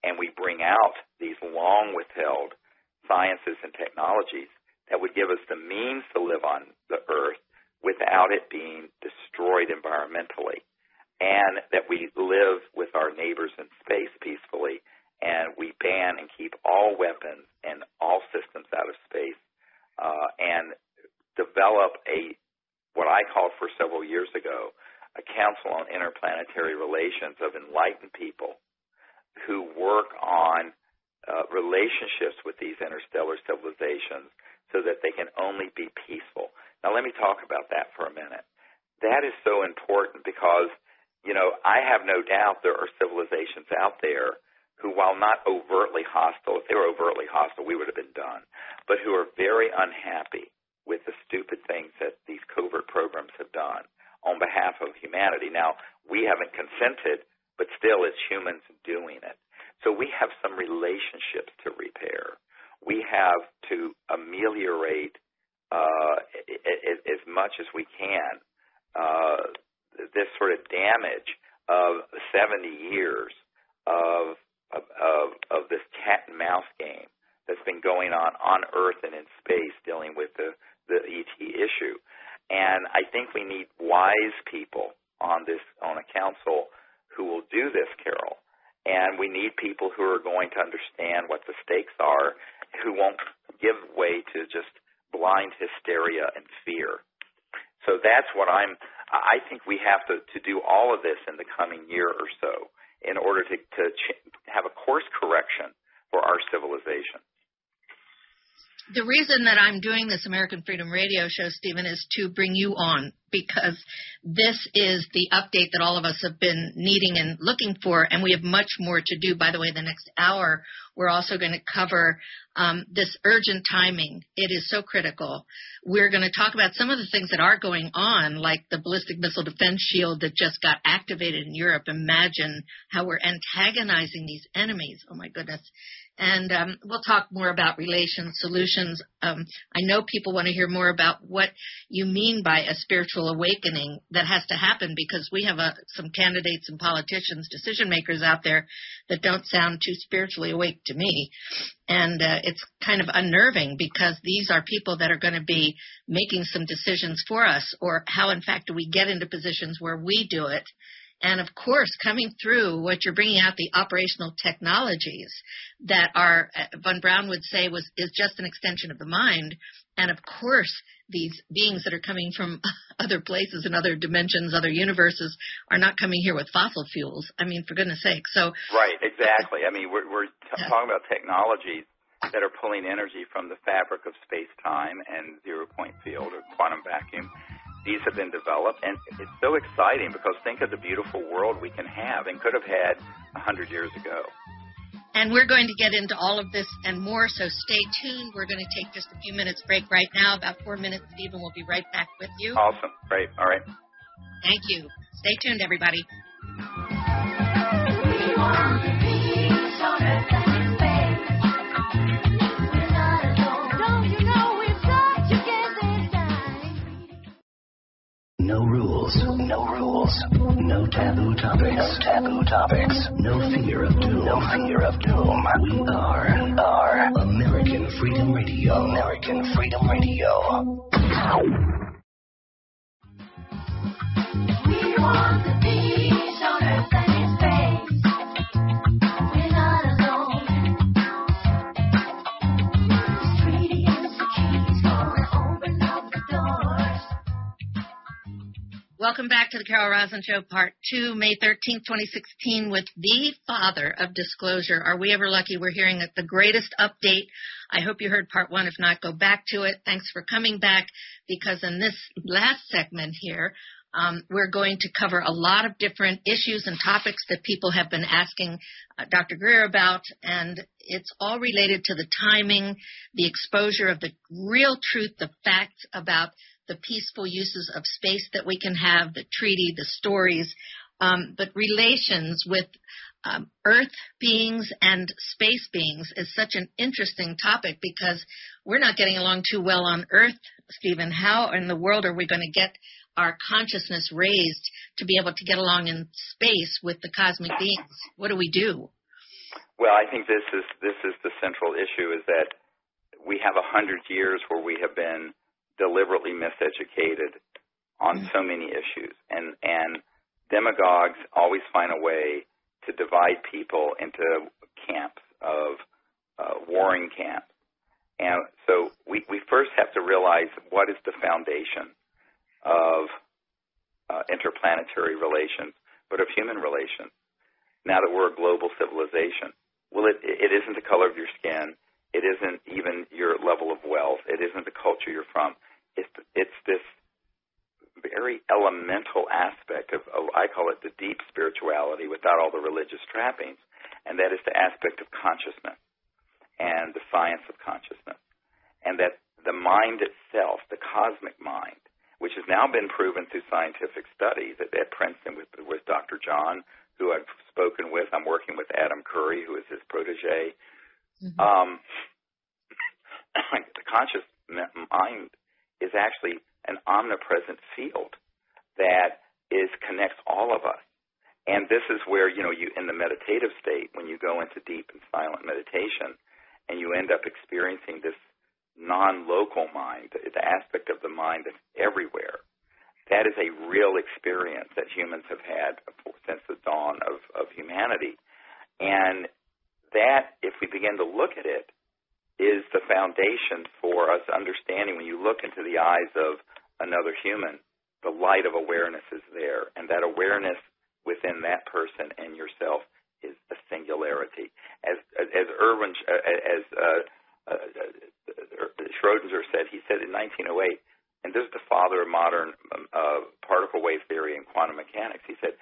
and we bring out these long-withheld sciences and technologies that would give us the means to live on the Earth without it being destroyed environmentally, and that we live with our neighbors in space peacefully, and we ban and keep all weapons and all systems out of space, and develop what I called for several years ago, a Council on Interplanetary Relations of enlightened people who work on relationships with these interstellar civilizations so that they can only be peaceful. Now, let me talk about that for a minute. That is so important because, I have no doubt there are civilizations out there who, while not overtly hostile, if they were overtly hostile, we would have been done, but who are very unhappy with the stupid things that these covert programs have done on behalf of humanity. Now, we haven't consented, but still it's humans doing it. So we have some relationships to repair. We have to ameliorate as much as we can this sort of damage of 70 years of this cat and mouse game that's been going on Earth and in space dealing with the ET issue. And I think we need wise people on a council who will do this, Carol. And we need people who are going to understand what the stakes are, who won't give way to just blind hysteria and fear. So that's what I think we have to do all of this in the coming year or so in order to have a course correction for our civilization. The reason that I'm doing this American Freedom Radio show, Stephen, is to bring you on, because this is the update that all of us have been needing and looking for, and we have much more to do. By the way, the next hour, we're also going to cover this urgent timing. It is so critical. We're going to talk about some of the things that are going on, like the ballistic missile defense shield that just got activated in Europe. Imagine how we're antagonizing these enemies. Oh, my goodness. And we'll talk more about relations, solutions. I know people want to hear more about what you mean by a spiritual awakening that has to happen, because we have some candidates and politicians, decision makers out there that don't sound too spiritually awake to me. And it's kind of unnerving, because these are people that are going to be making some decisions for us, or how, in fact, do we get into positions where we do it. And, of course, coming through what you're bringing out, the operational technologies that are, Von Braun would say, is just an extension of the mind. And, of course, these beings that are coming from other places and other dimensions, other universes, are not coming here with fossil fuels. I mean, for goodness sake. So right, exactly. I mean, we're talking about technologies that are pulling energy from the fabric of space-time and zero-point field or quantum vacuum. These have been developed, and it's so exciting, because think of the beautiful world we can have and could have had 100 years ago. And we're going to get into all of this and more, so stay tuned. We're going to take just a few minutes break right now, about 4 minutes, Stephen. We'll be right back with you. Awesome. Great. All right. Thank you. Stay tuned, everybody. No rules, no rules, no taboo topics, no taboo topics, no fear of doom, no fear of doom. We are American Freedom Radio, American Freedom Radio. We want the peace on earth and in space. We're not alone. This treaty is the keys gonna open up the doors. Welcome back to the Carol Rosin Show, Part 2, May 13th, 2016, with the father of disclosure. Are we ever lucky? We're hearing the greatest update. I hope you heard Part 1. If not, go back to it. Thanks for coming back, because in this last segment here, we're going to cover a lot of different issues and topics that people have been asking Dr. Greer about, and it's all related to the timing, the exposure of the real truth, the facts about the peaceful uses of space that we can have, the treaty, the stories, but relations with Earth beings and space beings is such an interesting topic, because we're not getting along too well on Earth, Stephen. How in the world are we going to get our consciousness raised to be able to get along in space with the cosmic beings? What do we do? Well, I think this is the central issue, is that we have 100 years where we have been deliberately miseducated on so many issues, and demagogues always find a way to divide people into camps of warring camps. And so we first have to realize what is the foundation of interplanetary relations, but of human relations, now that we're a global civilization. Well, it isn't the color of your skin. It isn't even your level of wealth. It isn't the culture you're from. It's this very elemental aspect of, I call it the deep spirituality without all the religious trappings, and that is the aspect of consciousness and the science of consciousness. And that the mind itself, the cosmic mind, which has now been proven through scientific studies at Princeton with Dr. John, who I've spoken with. I'm working with Adam Curry, who is his protege. Mm-hmm. The conscious mind is actually an omnipresent field that connects all of us. And this is where, you in the meditative state, when you go into deep and silent meditation, and you end up experiencing this non-local mind, the aspect of the mind that's everywhere, that is a real experience that humans have had since the dawn of humanity. And that, if we begin to look at it, is the foundation for us understanding when you look into the eyes of another human, the light of awareness is there. And that awareness within that person and yourself is a singularity. As Schrodinger said, he said in 1908, and this is the father of modern particle wave theory and quantum mechanics, he said,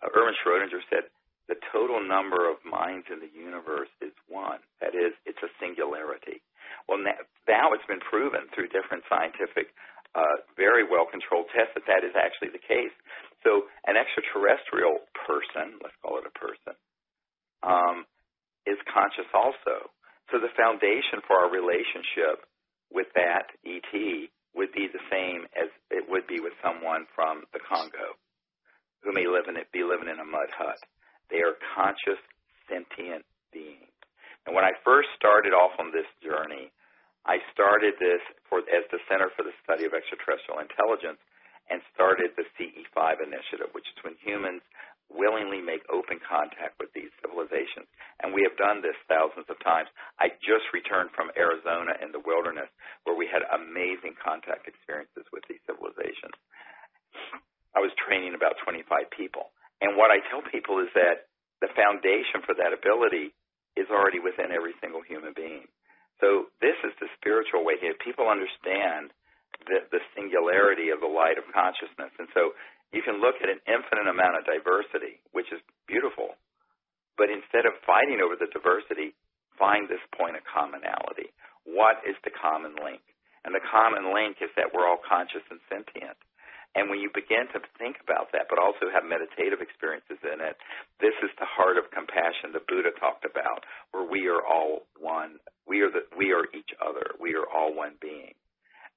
Erwin Schrodinger said, the total number of minds in the universe is one. That is, it's a singularity. Well, now it's been proven through different scientific, very well-controlled tests that is actually the case. So an extraterrestrial person, let's call it a person, is conscious also. So the foundation for our relationship with that ET would be the same as it would be with someone from the Congo who may be living in a mud hut. They are conscious, sentient beings. And when I first started off on this journey, I started this as the Center for the Study of Extraterrestrial Intelligence and started the CE5 initiative, which is when humans willingly make open contact with these civilizations. And we have done this thousands of times. I just returned from Arizona in the wilderness where we had amazing contact experiences with these civilizations. I was training about 25 people. And what I tell people is that the foundation for that ability is already within every single human being. So this is the spiritual way. People understand the singularity of the light of consciousness. And so you can look at an infinite amount of diversity, which is beautiful, but instead of fighting over the diversity, find this point of commonality. What is the common link? And the common link is that we're all conscious and sentient. And when you begin to think about that, but also have meditative experiences in it, this is the heart of compassion the Buddha talked about, where we are all one. We are each other. We are all one being.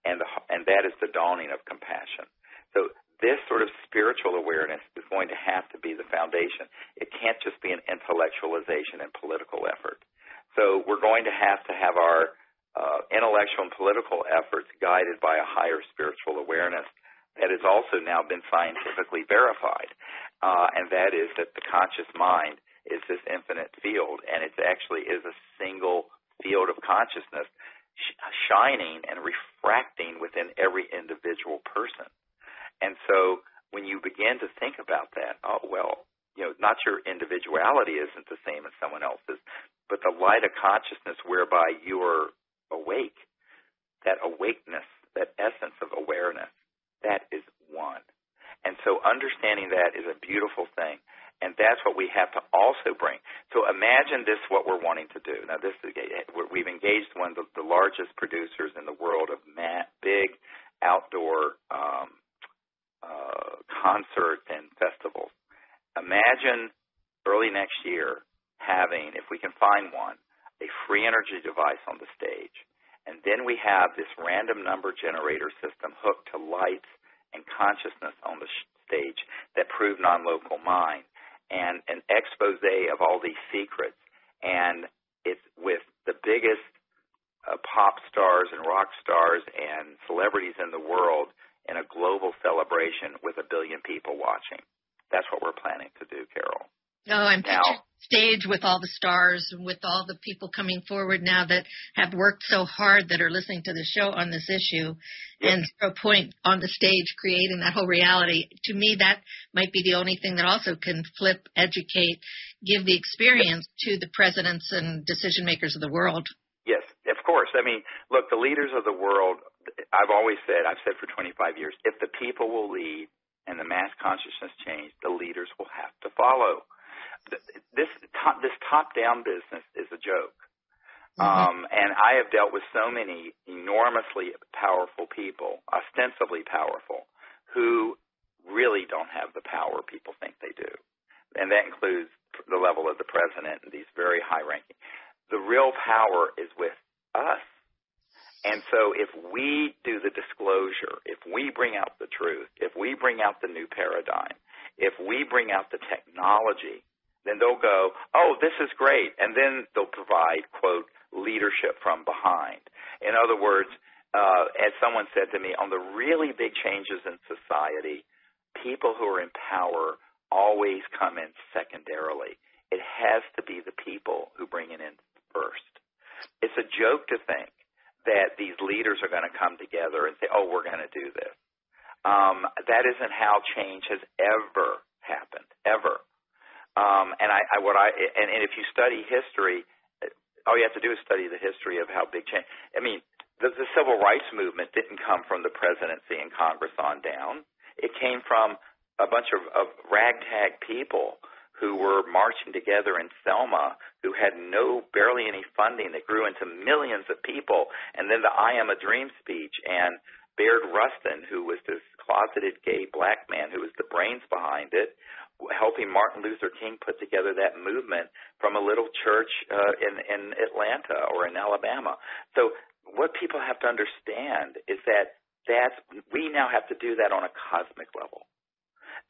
And that is the dawning of compassion. So this sort of spiritual awareness is going to have to be the foundation. It can't just be an intellectualization and political effort. So we're going to have our intellectual and political efforts guided by a higher spiritual awareness that has also now been scientifically verified, and that is that the conscious mind is this infinite field, and it actually is a single field of consciousness shining and refracting within every individual person. And so when you begin to think about that, not your individuality isn't the same as someone else's, but the light of consciousness whereby you are awake, that awakeness, that essence of awareness, that is one. And so understanding that is a beautiful thing. And that's what we have to also bring. So imagine this, what we're wanting to do. Now, we've engaged one of the largest producers in the world of big outdoor concerts and festivals. Imagine early next year having, if we can find one, a free energy device on the stage. And then we have this random number generator system hooked to lights and consciousness on the stage that prove non-local mind, and an expose of all these secrets. And it's with the biggest pop stars and rock stars and celebrities in the world in a global celebration with 1 billion people watching. That's what we're planning to do, Carol. Oh, I'm picturing stage with all the stars and with all the people coming forward now that have worked so hard that are listening to the show on this issue, and Zero Point on the stage creating that whole reality. To me, that might be the only thing that also can flip, educate, give the experience to the presidents and decision makers of the world. Yes, of course. I mean, look, the leaders of the world, I've said for 25 years, if the people will lead and the mass consciousness change, the leaders will have to follow. This top-down business is a joke. And I have dealt with so many enormously powerful people, ostensibly powerful, who really don't have the power people think they do. And that includes the level of the president and these very high-ranking. The real power is with us. And so if we do the disclosure, if we bring out the truth, if we bring out the new paradigm, if we bring out the technology, then they'll go, oh, this is great. And then they'll provide, quote, leadership from behind. In other words, as someone said to me, on the really big changes in society, people who are in power always come in secondarily. It has to be the people who bring it in first. It's a joke to think that these leaders are going to come together and say, oh, we're going to do this. That isn't how change has ever happened, ever. And if you study history, all you have to do is study the history of how big change. I mean, the civil rights movement didn't come from the presidency and Congress on down. It came from a bunch of ragtag people who were marching together in Selma, who had barely any funding, that grew into millions of people. And then the I Am a Dream speech, and Baird Rustin, who was this closeted gay black man who was the brains behind it, helping Martin Luther King put together that movement from a little church in Atlanta or in Alabama. So what people have to understand is that we now have to do that on a cosmic level.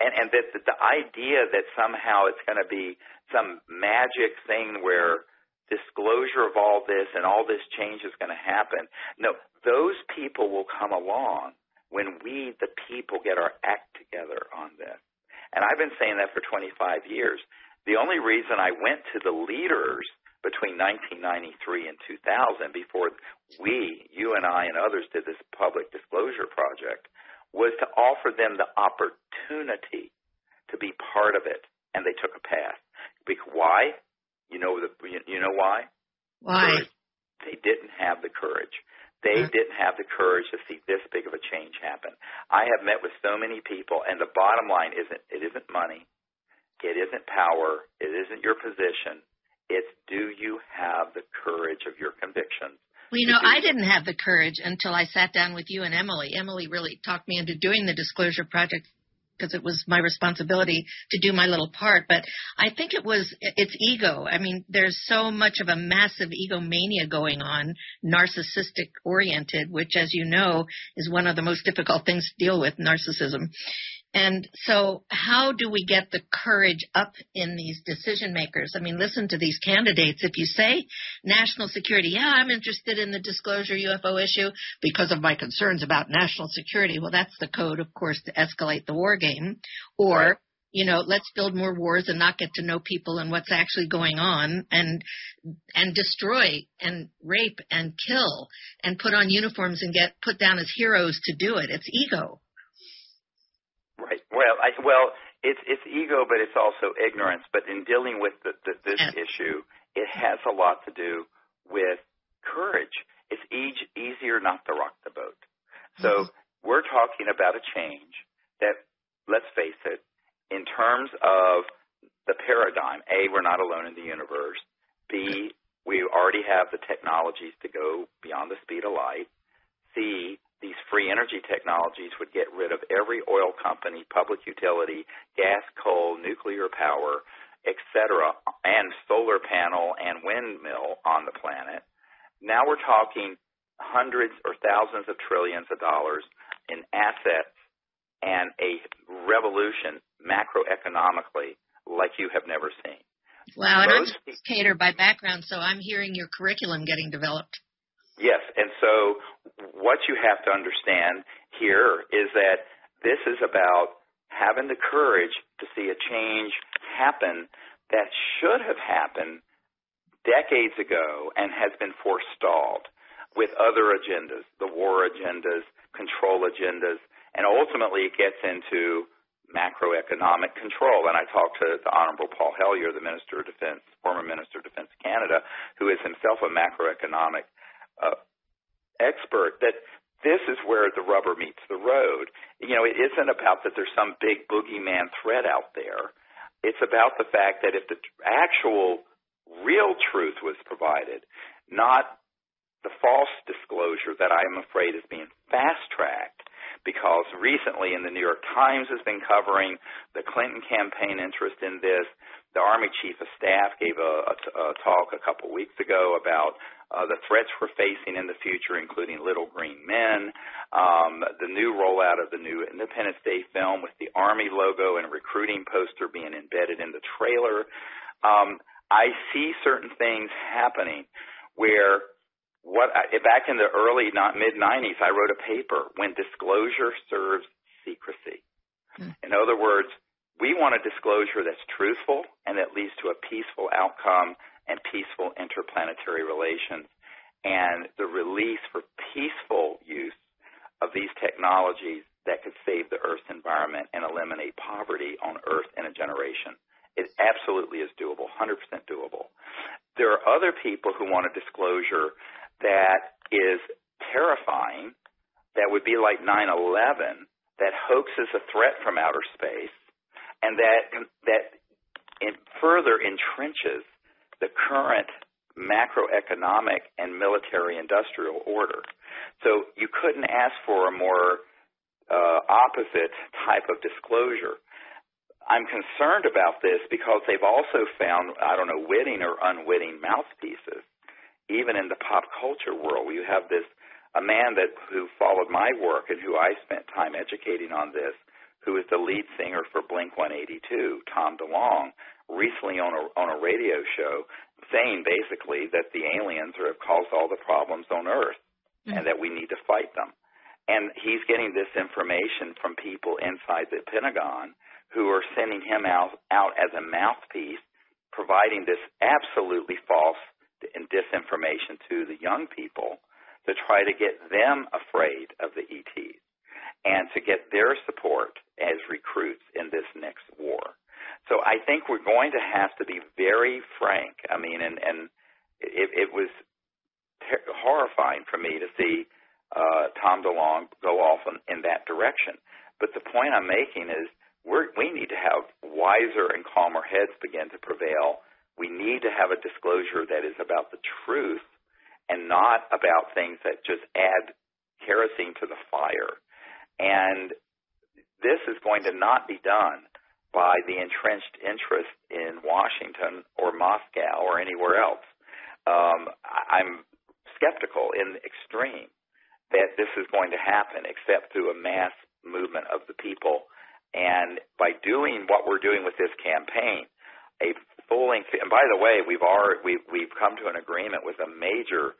And that the idea that somehow it's going to be some magic thing where disclosure of all this and all this change is going to happen. No, those people will come along when we, the people, get our act together on this. And I've been saying that for 25 years. The only reason I went to the leaders between 1993 and 2000, before you and I and others did this public disclosure project, was to offer them the opportunity to be part of it, and they took a path. Why? You know why? Why? Courage. They didn't have the courage. They didn't have the courage to see this big of a change happen. I have met with so many people, and the bottom line it isn't money, it isn't power, it isn't your position. It's, do you have the courage of your convictions? Well, I didn't have the courage until I sat down with you and Emily. Emily really talked me into doing the disclosure project because it was my responsibility to do my little part. But I think it's ego. I mean, there's so much of a massive egomania going on, narcissistic oriented, which, as you know, is one of the most difficult things to deal with, narcissism. And so how do we get the courage up in these decision makers? I mean, listen to these candidates. If you say national security, I'm interested in the disclosure UFO issue because of my concerns about national security. Well, that's the code, of course, to escalate the war game. Or, let's build more wars and not get to know people and what's actually going on, and destroy and rape and kill and put on uniforms and get put down as heroes to do it. It's ego. Right. It's ego, but it's also ignorance. But in dealing with this issue, it has a lot to do with courage. It's easier not to rock the boat. So we're talking about a change that, let's face it, in terms of the paradigm, A, we're not alone in the universe. B, we already have the technologies to go beyond the speed of light. C, these free energy technologies would get rid of every oil company, public utility, gas, coal, nuclear power, etc., and solar panel and windmill on the planet. Now we're talking hundreds or thousands of trillions of dollars in assets and a revolution macroeconomically like you have never seen. Wow, and I'm an educator by background, so I'm hearing your curriculum getting developed. Yes, and so what you have to understand here is that this is about having the courage to see a change happen that should have happened decades ago and has been forestalled with other agendas, the war agendas, control agendas, and ultimately it gets into macroeconomic control. And I talked to the Honorable Paul Hellyer, the Minister of Defense, former Minister of Defense of Canada, who is himself a macroeconomic expert, that this is where the rubber meets the road. It isn't about that there's some big boogeyman threat out there. It's about the fact that if the actual real truth was provided, not the false disclosure that I'm afraid is being fast-tracked, because recently in the New York Times has been covering the Clinton campaign interest in this. The Army Chief of Staff gave a talk a couple weeks ago about the threats we're facing in the future, including little green men, the new rollout of the new Independence Day film with the Army logo and a recruiting poster being embedded in the trailer. I see certain things happening where back in the early, mid-'90s, I wrote a paper, When Disclosure Serves Secrecy. In other words, we want a disclosure that's truthful and that leads to a peaceful outcome and peaceful interplanetary relations, and the release for peaceful use of these technologies that could save the Earth's environment and eliminate poverty on Earth in a generation. It absolutely is doable, 100% doable. There are other people who want a disclosure that is terrifying, that would be like 9/11, that hoaxes a threat from outer space, and that further entrenches the current macroeconomic and military-industrial order. So you couldn't ask for a more opposite type of disclosure. I'm concerned about this because they've also found, I don't know, witting or unwitting mouthpieces, even in the pop culture world. You have a man who followed my work and who I spent time educating on this, who is the lead singer for Blink-182, Tom DeLonge, recently on a radio show saying basically that the aliens have caused all the problems on Earth and that we need to fight them. And he's getting this information from people inside the Pentagon who are sending him out as a mouthpiece, providing this absolutely false and disinformation to the young people to try to get them afraid of the ETs and to get their support as recruits in this next war. So I think we're going to have to be very frank. I mean, and it was horrifying for me to see Tom DeLonge go off in that direction. But the point I'm making is we need to have wiser and calmer heads begin to prevail. We need to have a disclosure that is about the truth and not about things that just add kerosene to the fire. And this is going to not be done by the entrenched interest in Washington or Moscow or anywhere else. I'm skeptical in the extreme that this is going to happen except through a mass movement of the people. And by doing what we're doing with this campaign, a full-length, and by the way, we've come to an agreement with a major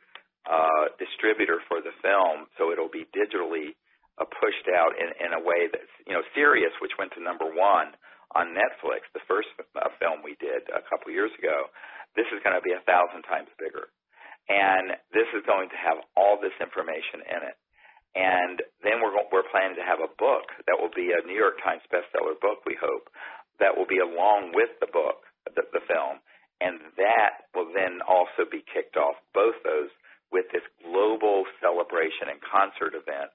distributor for the film, so it'll be digitally pushed out in a way that's, Sirius, which went to number 1 on Netflix, the first film we did a couple years ago. This is going to be 1,000 times bigger, and this is going to have all this information in it. And then we're planning to have a book that will be a New York Times bestseller book, we hope, that will be along with the book, the film, and that will then also be kicked off, both those, with this global celebration and concert event.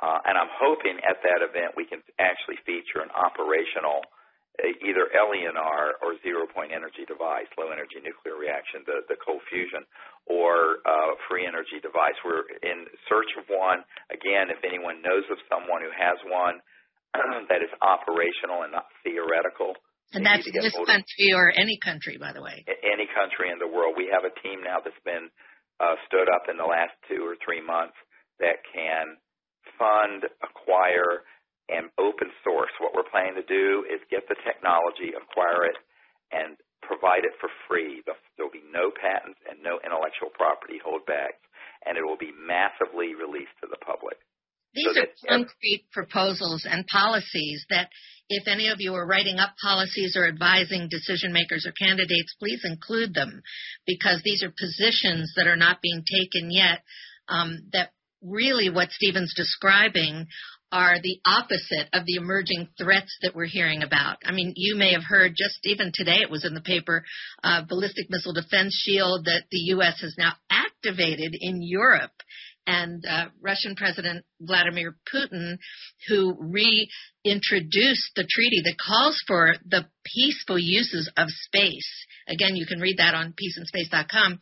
And I'm hoping at that event we can actually feature an operational either LENR or zero-point energy device, low-energy nuclear reaction, the cold fusion, or free energy device. We're in search of one. Again, if anyone knows of someone who has one that is operational and not theoretical. And that's this country or any country, by the way. Any country in the world. We have a team now that's been stood up in the last 2 or 3 months that can fund, acquire, and open source. What we're planning to do is get the technology, acquire it, and provide it for free. There will be no patents and no intellectual property holdbacks, and it will be massively released to the public. These are concrete proposals and policies that if any of you are writing up policies or advising decision makers or candidates, please include them, because these are positions that are not being taken yet, that really what Stephen's describing are the opposite of the emerging threats that we're hearing about. I mean, you may have heard just even today, it was in the paper, ballistic missile defense shield that the U.S. has now activated in Europe. And Russian President Vladimir Putin, who reintroduced the treaty that calls for the peaceful uses of space. Again, you can read that on peaceandspace.com.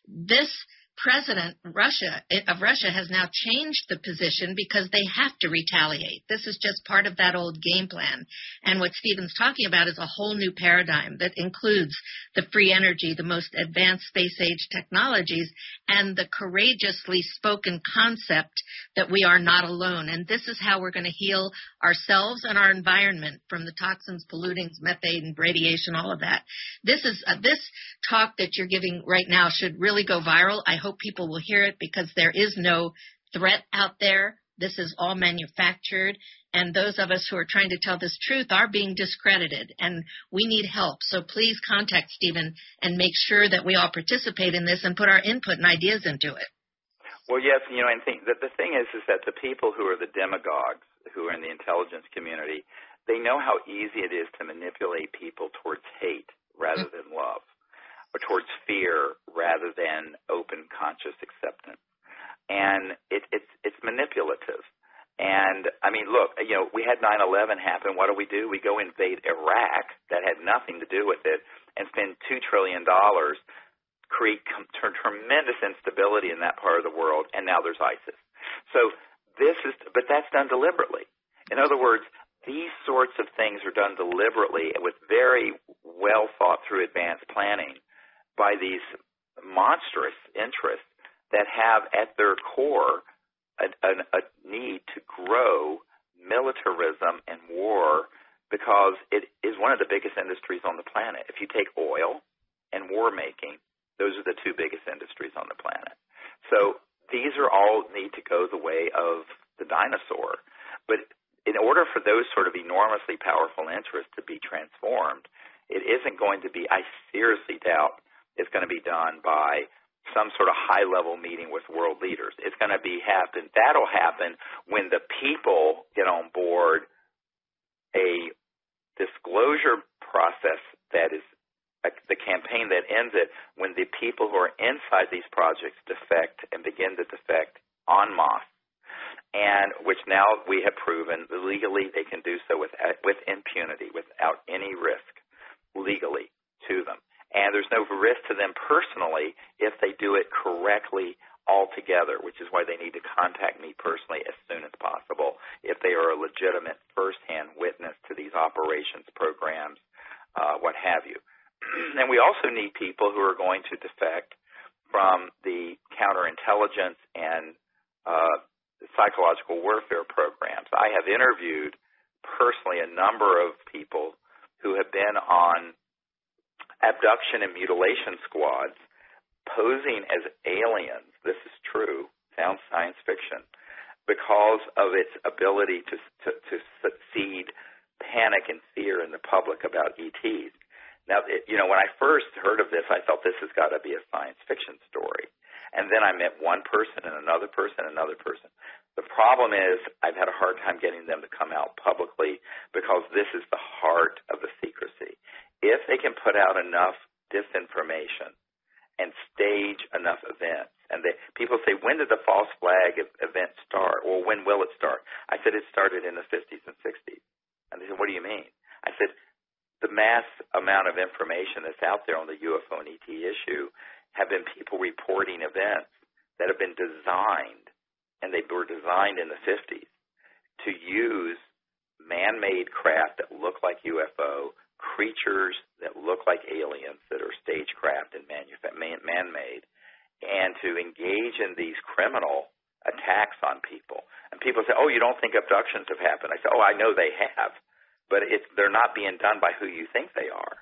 This president of Russia has now changed the position because they have to retaliate. This is just part of that old game plan. And what Stephen's talking about is a whole new paradigm that includes the free energy, the most advanced space age technologies, and the courageously spoken concept that we are not alone. And this is how we're going to heal ourselves and our environment from the toxins, pollutants, methane, radiation, all of that. This talk that you're giving right now should really go viral. I hope people will hear it because there is no threat out there. This is all manufactured, and those of us who are trying to tell this truth are being discredited, and we need help. So please contact Stephen and make sure that we all participate in this and put our input and ideas into it. Well, yes, and the thing is that the people who are the demagogues, who are in the intelligence community, they know how easy it is to manipulate people towards hate rather than love, or towards fear rather than open, conscious acceptance. And it's manipulative. And, I mean, look, we had 9/11 happen. What do? We go invade Iraq that had nothing to do with it and spend $2 trillion, create tremendous instability in that part of the world, and now there's ISIS. So but that's done deliberately. In other words, these sorts of things are done deliberately with very well thought through advanced planning by these monstrous interests that have at their core a need to grow militarism and war, because it is one of the biggest industries on the planet. If you take oil and war making, those are the two biggest industries on the planet. So these are all need to go the way of the dinosaur. But in order for those sort of enormously powerful interests to be transformed, it isn't going to be, I seriously doubt it's going to be done by some sort of high-level meeting with world leaders. It's going to that'll happen when the people get on board a disclosure process that is the campaign that ends it, when the people who are inside these projects defect and begin to defect en masse, and which now we have proven legally they can do so with impunity, without any risk legally to them. And there's no risk to them personally if they do it correctly altogether, which is why they need to contact me personally as soon as possible if they are a legitimate first-hand witness to these operations, programs, what have you. And we also need people who are going to defect from the counterintelligence and psychological warfare programs. I have interviewed personally a number of people who have been on abduction and mutilation squads posing as aliens. This is true, sounds science fiction, because of its ability to seed panic and fear in the public about ETs. Now, when I first heard of this, I thought this has got to be a science fiction story. And then I met one person and another person and another person. The problem is I've had a hard time getting them to come out publicly because this is the heart of the secrecy. If they can put out enough disinformation and stage enough events, and people say, when did the false flag event start? Well, when will it start? I said, it started in the 50s and 60s. And they said, what do you mean? I said, the mass amount of information that's out there on the UFO and ET issue have been people reporting events that have been designed, and they were designed in the 50s, to use man-made craft that look like UFO, creatures that look like aliens that are stagecraft and man-made, and to engage in these criminal attacks on people. And people say, oh, you don't think abductions have happened? I say, oh, I know they have, but they're not being done by who you think they are.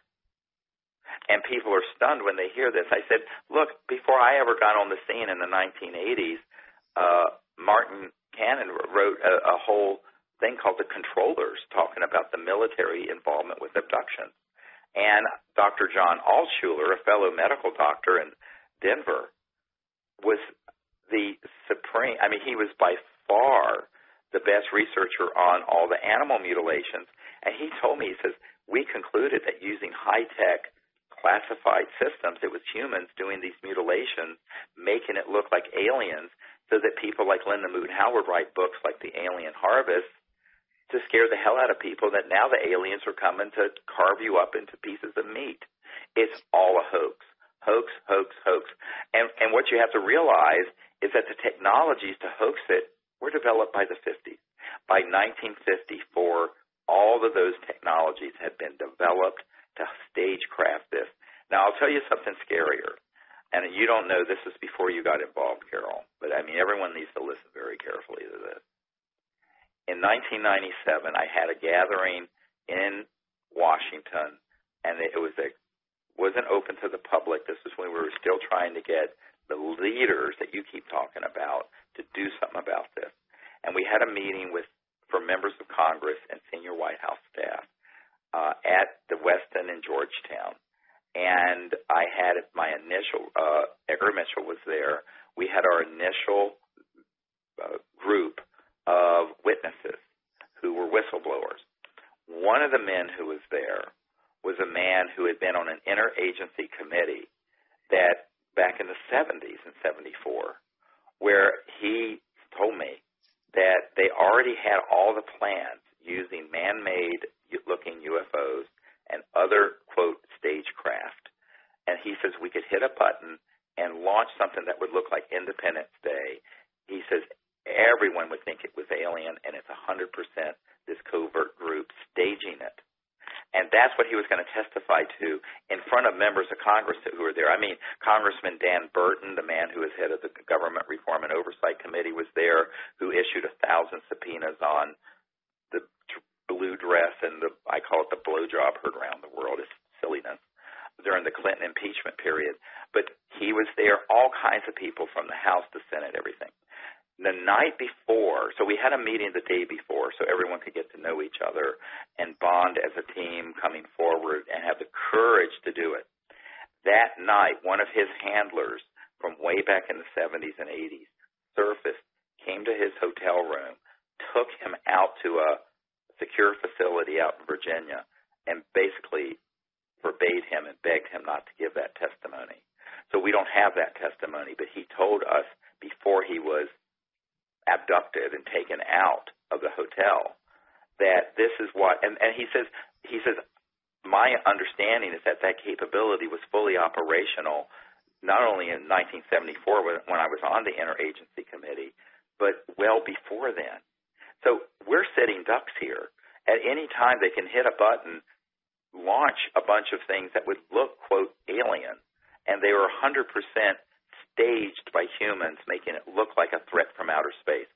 And people are stunned when they hear this. I said, look, before I ever got on the scene in the 1980s, Martin Cannon wrote a whole thing called The Controllers, talking about the military involvement with abductions. And Dr. John Altshuler, a fellow medical doctor in Denver, was the supreme, he was by far the best researcher on all the animal mutilations. And he told me, he says, we concluded that using high-tech classified systems, it was humans doing these mutilations, making it look like aliens, so that people like Linda Moon Howard write books like The Alien Harvest to scare the hell out of people that now the aliens are coming to carve you up into pieces of meat. It's all a hoax. Hoax, hoax, hoax. And what you have to realize is that the technologies to hoax it were developed by the 50s. By 1954, all of those technologies had been developed to stagecraft this. Now, I'll tell you something scarier. And you don't know, this was before you got involved, Carol, but everyone needs to listen very carefully to this. In 1997, I had a gathering in Washington, and it wasn't open to the public. This was when we were still trying to get the leaders that you keep talking about to do something about this. And we had a meeting for members of Congress and senior White House staff at the Westin in Georgetown. And I had my initial, Edgar Mitchell was there. We had our initial group of witnesses who were whistleblowers. One of the men who was there was a man who had been on an interagency committee that back in the 70s, in 74, where he told me that they already had all the plans using man-made looking UFOs and other, quote, stagecraft. And he says we could hit a button and launch something that would look like Independence Day. He says everyone would think it was alien, and it's 100% this covert group staging it. And that's what he was going to testify to in front of members of Congress who were there. I mean, Congressman Dan Burton, the man who is head of the Government Reform and Oversight Committee, was there, who issued 1,000 subpoenas on the blue dress and I call it the blowjob heard around the world. It's silliness during the Clinton impeachment period. But he was there, all kinds of people from the House, the Senate, everything. The night before, so we had a meeting the day before so everyone could get to know each other and bond as a team coming forward and have the courage to do it. That night, one of his handlers from way back in the 70s and 80s surfaced, came to his hotel room, took him out to a secure facility out in Virginia, and basically forbade him and begged him not to give that testimony. So we don't have that testimony, but he told us before he was abducted and taken out of the hotel that this is what, and he says, my understanding is that capability was fully operational not only in 1974 when I was on the interagency committee, but well before then. So we're sitting ducks here. At any time they can hit a button, launch a bunch of things that would look, quote, alien, and they were 100% staged by humans, making it look like a threat from outer space.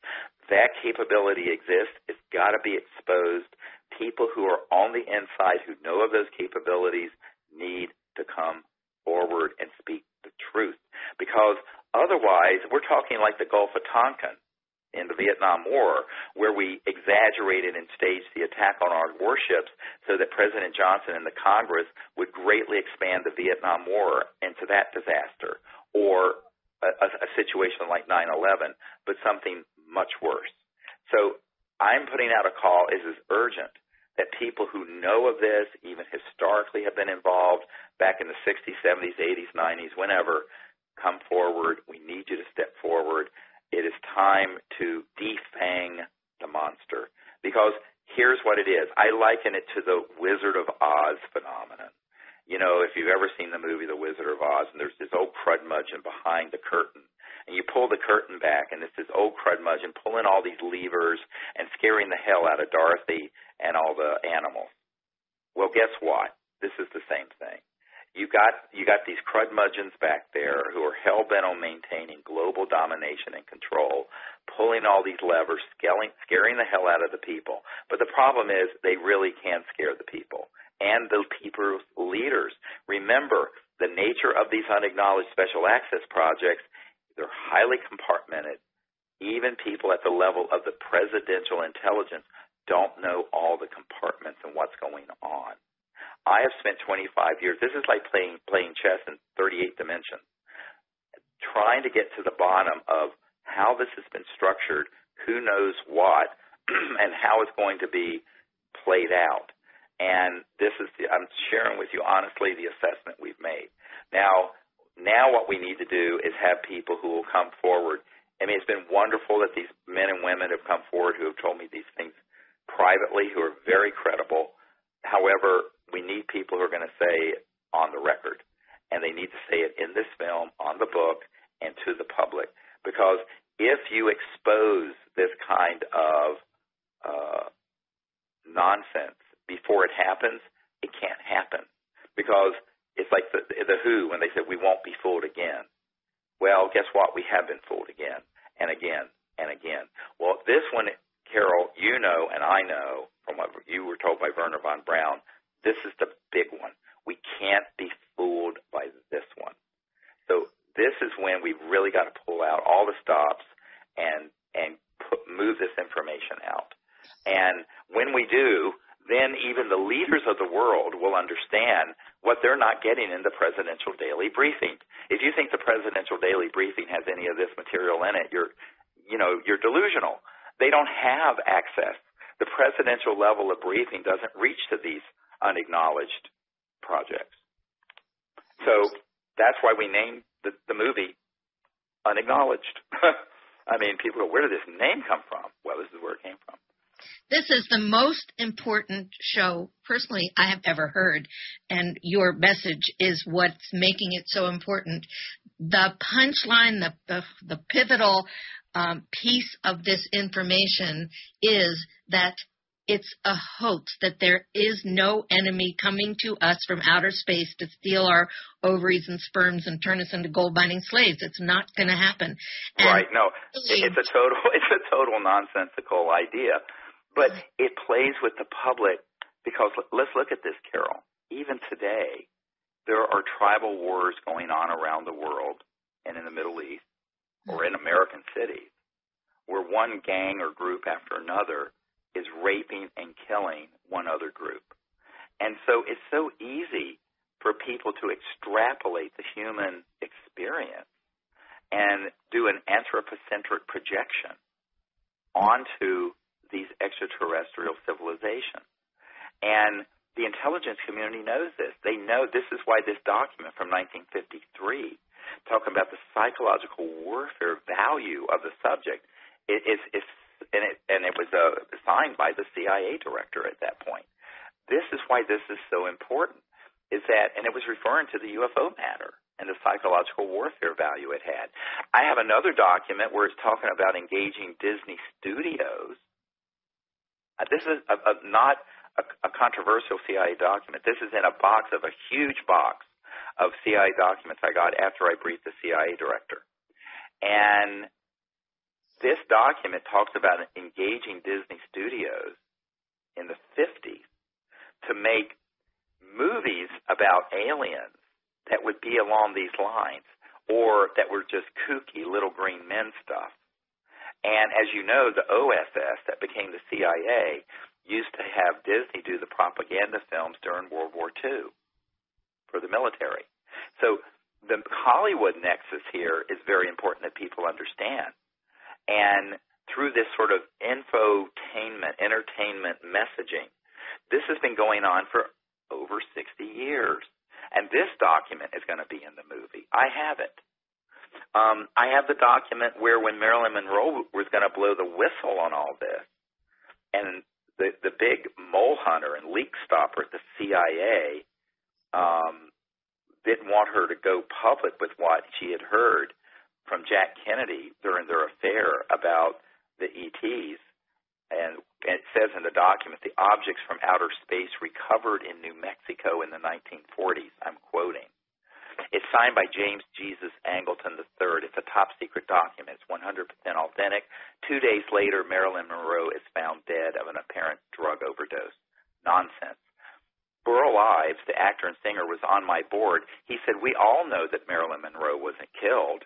That capability exists. It's got to be exposed. People who are on the inside who know of those capabilities need to come forward and speak the truth. Because otherwise, we're talking like the Gulf of Tonkin in the Vietnam War, where we exaggerated and staged the attack on our warships so that President Johnson and the Congress would greatly expand the Vietnam War into that disaster, or a situation like 9/11, but something much worse. So I'm putting out a call. It is urgent that people who know of this, even historically have been involved back in the 60s, 70s, 80s, 90s, whenever, come forward. We need you to step forward. It is time to defang the monster, because here's what it is. I liken it to the Wizard of Oz phenomenon. You know, if you've ever seen the movie The Wizard of Oz, and there's this old crudmudgeon behind the curtain, and you pull the curtain back, and it's this old crudmudgeon pulling all these levers and scaring the hell out of Dorothy and all the animals. Well, guess what? This is the same thing. You got these crudmudgeons back there who are hell-bent on maintaining global domination and control, pulling all these levers, scaring the hell out of the people. But the problem is they really can scare the people and the people's leaders. Remember, the nature of these unacknowledged special access projects, they're highly compartmented. Even people at the level of the presidential intelligence don't know all the compartments and what's going on. I have spent 25 years, this is like playing chess in 38 dimensions, trying to get to the bottom of how this has been structured, who knows what, and how it's going to be played out. And I'm sharing with you honestly the assessment we've made. Now what we need to do is have people who will come forward. I mean, it's been wonderful that these men and women have come forward who have told me these things privately, who are very credible. However, we need people who are going to say it on the record, and they need to say it in this film, on the book, and to the public. Because if you expose this kind of nonsense before it happens, it can't happen. Because it's like the Who when they said we won't be fooled again. Well, guess what? We have been fooled again and again and again. Well, this one, Carol, you know and I know from what you were told by Werner von Braun, this is the big one. We can't be fooled by this one. So this is when we've really got to pull out all the stops and move this information out. And when we do, then even the leaders of the world will understand what they're not getting in the presidential daily briefing. If you think the presidential daily briefing has any of this material in it, you're delusional. They don't have access. The presidential level of briefing doesn't reach to these unacknowledged projects. So that's why we named the movie Unacknowledged. I mean, people go, where did this name come from? Well, this is where it came from. This is the most important show, personally, I have ever heard, and your message is what's making it so important. The punchline, the pivotal piece of this information is that it's a hoax, that there is no enemy coming to us from outer space to steal our ovaries and sperms and turn us into gold-mining slaves. It's not going to happen. And right. No, it's a total nonsensical idea. But it plays with the public because let's look at this, Carol. Even today, there are tribal wars going on around the world and in the Middle East or in American cities where one gang or group after another is raping and killing one other group. And so it's so easy for people to extrapolate the human experience and do an anthropocentric projection onto these extraterrestrial civilizations. And the intelligence community knows this. They know this is why this document from 1953, talking about the psychological warfare value of the subject, it was signed by the CIA director at that point. This is why this is so important, and it was referring to the UFO matter and the psychological warfare value it had. I have another document where it's talking about engaging Disney Studios. This is not a controversial CIA document. This is in a huge box of CIA documents I got after I briefed the CIA director. And this document talks about engaging Disney Studios in the 50s to make movies about aliens that would be along these lines or that were just kooky little green men stuff. And as you know, the OSS that became the CIA used to have Disney do the propaganda films during World War II for the military. So the Hollywood nexus here is very important that people understand. And through this sort of infotainment, entertainment messaging, this has been going on for over 60 years. And this document is going to be in the movie. I have it. I have the document where when Marilyn Monroe was going to blow the whistle on all this, and the big mole hunter and leak stopper at the CIA didn't want her to go public with what she had heard from Jack Kennedy during their affair about the ETs. And it says in the document, the objects from outer space recovered in New Mexico in the 1940s. I'm quoting. It's signed by James Jesus Angleton III. It's a top-secret document. It's 100% authentic. 2 days later, Marilyn Monroe is found dead of an apparent drug overdose. Nonsense. Burl Ives, the actor and singer, was on my board. He said, we all know that Marilyn Monroe wasn't killed,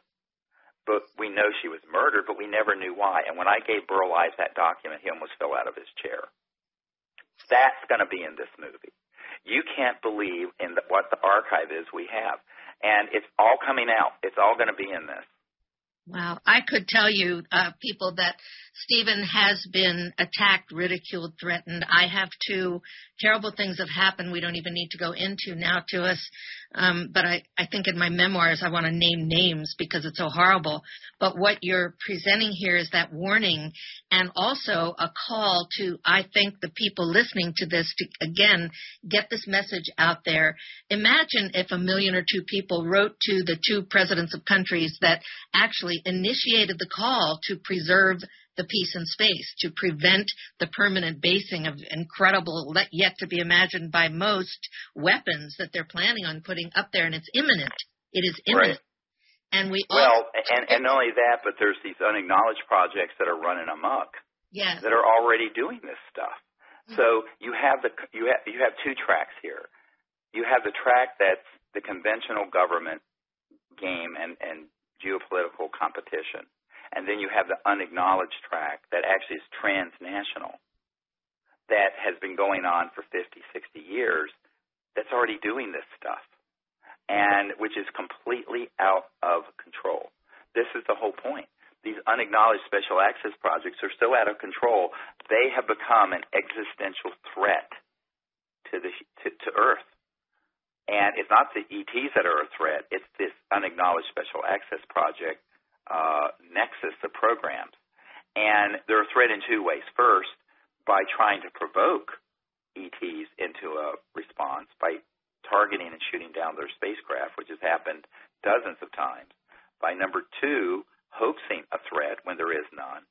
but we know she was murdered, but we never knew why. And when I gave Burl Ives that document, he almost fell out of his chair. That's going to be in this movie. You can't believe in what the archive is we have. And it's all coming out. It's all going to be in this. Wow. I could tell you, people, that Stephen has been attacked, ridiculed, threatened. I have too. Terrible things have happened we don't even need to go into now to us. But I think in my memoirs I want to name names because it's so horrible. But what you're presenting here is that warning and also a call to, I think, the people listening to this to, again, get this message out there. Imagine if 1 million or 2 people wrote to the 2 presidents of countries that actually initiated the call to preserve the peace in space, to prevent the permanent basing of incredible, yet to be imagined by most, weapons that they're planning on putting up there, and it's imminent. It is imminent. Right. And and not only that, but there's these unacknowledged projects that are running amok. Yes. That are already doing this stuff. Mm-hmm. So you have 2 tracks here. You have the track that's the conventional government game and geopolitical competition. And then you have the unacknowledged track that actually is transnational, that has been going on for 50, 60 years, that's already doing this stuff, and which is completely out of control. This is the whole point. These unacknowledged special access projects are so out of control, they have become an existential threat to Earth. And it's not the ETs that are a threat, it's this unacknowledged special access project nexus of programs. And they're a threat in two ways. First, by trying to provoke ETs into a response by targeting and shooting down their spacecraft, which has happened dozens of times. By number two, hoaxing a threat when there is none,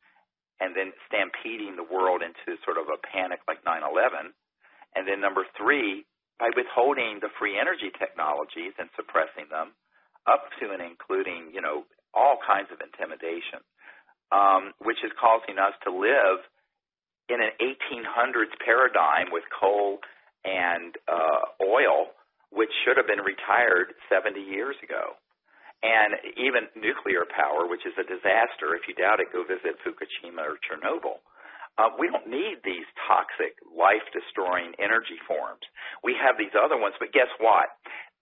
and then stampeding the world into sort of a panic like 9/11. And then number three, by withholding the free energy technologies and suppressing them up to and including, all kinds of intimidation, which is causing us to live in an 1800s paradigm with coal and oil, which should have been retired 70 years ago. And even nuclear power, which is a disaster. If you doubt it, go visit Fukushima or Chernobyl. We don't need these toxic, life-destroying energy forms. We have these other ones, but guess what?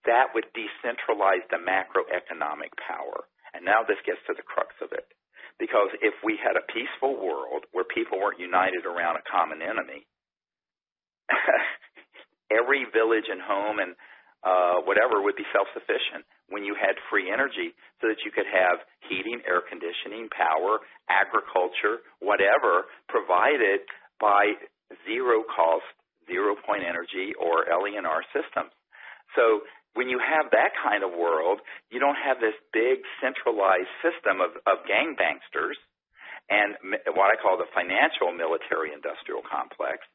That would decentralize the macroeconomic power. And now this gets to the crux of it. Because if we had a peaceful world where people weren't united around a common enemy, every village and home and whatever would be self-sufficient when you had free energy so that you could have heating, air conditioning, power, agriculture, whatever, provided by zero-cost, zero-point energy or LENR systems. So when you have that kind of world, you don't have this big centralized system of gangbangsters and what I call the financial military-industrial complex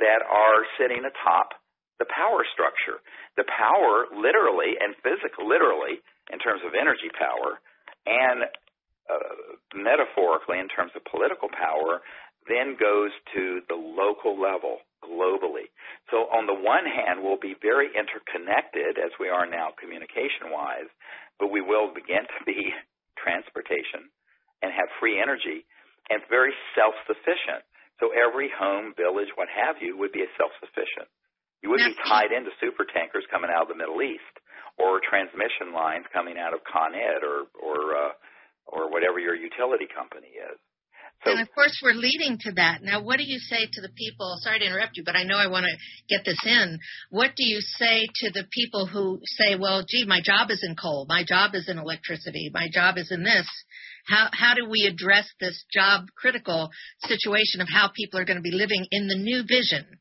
that are sitting atop the power structure. The power literally and literally in terms of energy power and metaphorically in terms of political power then goes to the local level globally. So on the one hand, we'll be very interconnected as we are now communication-wise, but we will begin to be transportation and have free energy and very self-sufficient. So every home, village, what have you, would be self-sufficient. You wouldn't be tied into super tankers coming out of the Middle East or transmission lines coming out of Con Ed or whatever your utility company is. So, and, of course, we're leading to that. Now, what do you say to the people? Sorry to interrupt you, but I know I want to get this in. What do you say to the people who say, well, gee, my job is in coal, my job is in electricity, my job is in this? How do we address this job-critical situation of how people are going to be living in the new vision?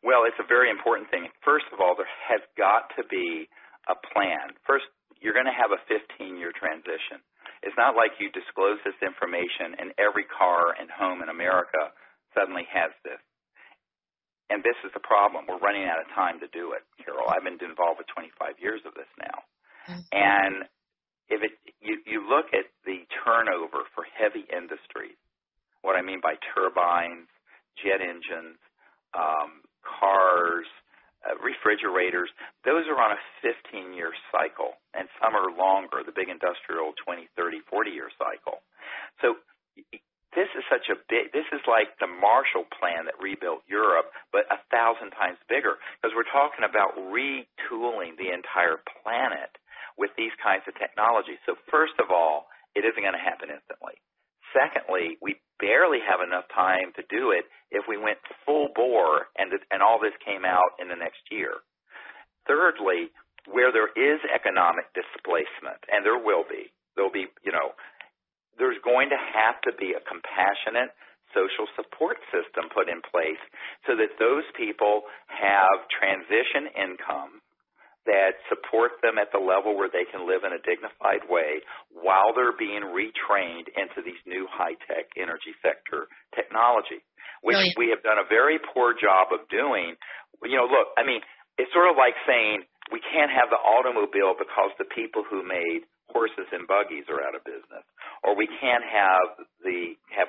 Well, it's a very important thing. First of all, there has got to be a plan. First, you're going to have a 15-year transition. It's not like you disclose this information and every car and home in America suddenly has this. And this is the problem. We're running out of time to do it, Carol. I've been involved with 25 years of this now. Mm-hmm. And if you look at the turnover for heavy industries, what I mean by turbines, jet engines, cars, refrigerators, those are on a 15-year cycle, and some are longer, the big industrial 20, 30, 40-year cycle. So this is this is like the Marshall Plan that rebuilt Europe, but 1,000 times bigger, because we're talking about retooling the entire planet with these kinds of technologies. So first of all, it isn't going to happen instantly. Secondly, we barely have enough time to do it if we went full bore and all this came out in the next year. Thirdly, where there is economic displacement, and there'll be, there's going to have to be a compassionate social support system put in place so that those people have transition income that support them at the level where they can live in a dignified way while they're being retrained into these new high-tech energy sector technology, which we have done a very poor job of doing. Look, I mean, it's sort of like saying we can't have the automobile because the people who made horses and buggies are out of business, or we can't have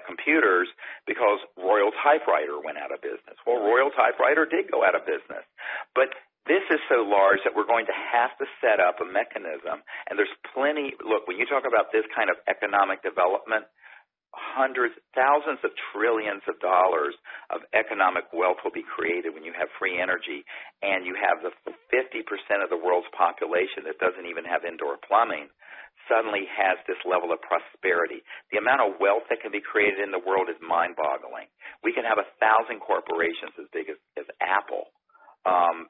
computers because Royal Typewriter went out of business. Well, Royal Typewriter did go out of business, but this is so large that we're going to have to set up a mechanism. And there's plenty. Look, when you talk about this kind of economic development, hundreds, thousands of trillions of dollars of economic wealth will be created when you have free energy, and you have the 50% of the world's population that doesn't even have indoor plumbing suddenly has this level of prosperity. The amount of wealth that can be created in the world is mind-boggling. We can have 1,000 corporations as big as Apple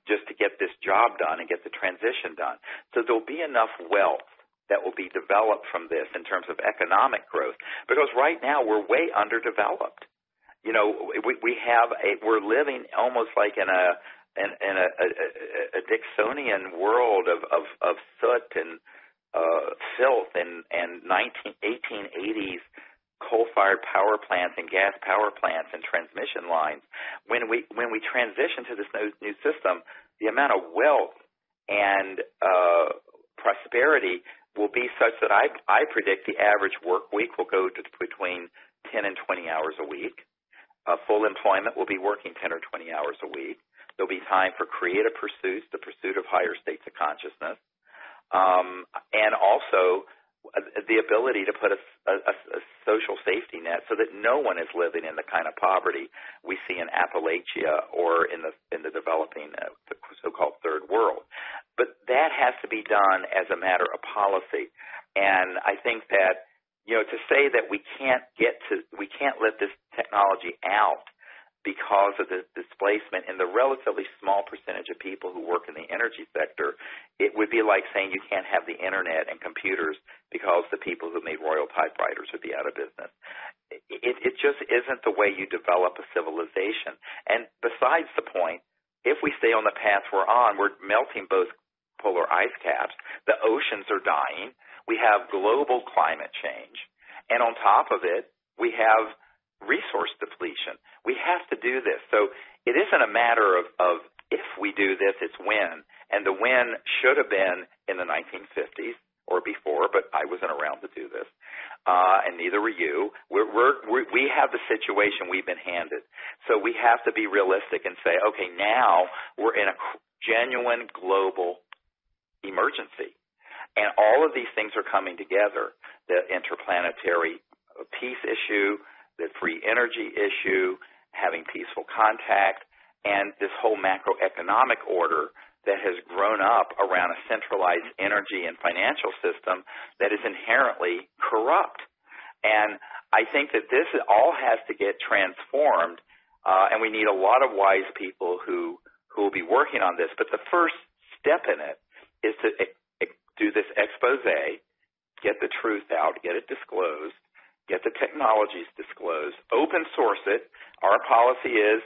just to get this job done and get the transition done. So there'll be enough wealth that will be developed from this in terms of economic growth, because right now we're way underdeveloped. You know, we're living almost like in a Dixonian world of soot and filth and 1880s coal-fired power plants and gas power plants and transmission lines. When we transition to this new system, the amount of wealth and prosperity will be such that I predict the average work week will go to between 10 and 20 hours a week. Full employment will be working 10 or 20 hours a week. There'll be time for creative pursuits, the pursuit of higher states of consciousness, and also the ability to put a social safety net so that no one is living in the kind of poverty we see in Appalachia or in the developing, the so-called third world. But that has to be done as a matter of policy. And I think that, you know, to say that we can't let this technology out because of the displacement in the relatively small percentage of people who work in the energy sector, it would be like saying you can't have the internet and computers because the people who made Royal typewriters would be out of business. It just isn't the way you develop a civilization. And besides the point, if we stay on the path we're on, we're melting both polar ice caps, the oceans are dying, we have global climate change, and on top of it, we have resource depletion. We have to do this. So it isn't a matter of if we do this, it's when. And the when should have been in the 1950s or before, but I wasn't around to do this, and neither were you. We have the situation we've been handed. So we have to be realistic and say, okay, now we're in a genuine global emergency. And all of these things are coming together, the interplanetary peace issue, the free energy issue, having peaceful contact, and this whole macroeconomic order that has grown up around a centralized energy and financial system that is inherently corrupt. And I think that this all has to get transformed, and we need a lot of wise people who will be working on this. But the first step in it is to do this expose, get the truth out, get it disclosed, get the technologies disclosed, open source it. Our policy is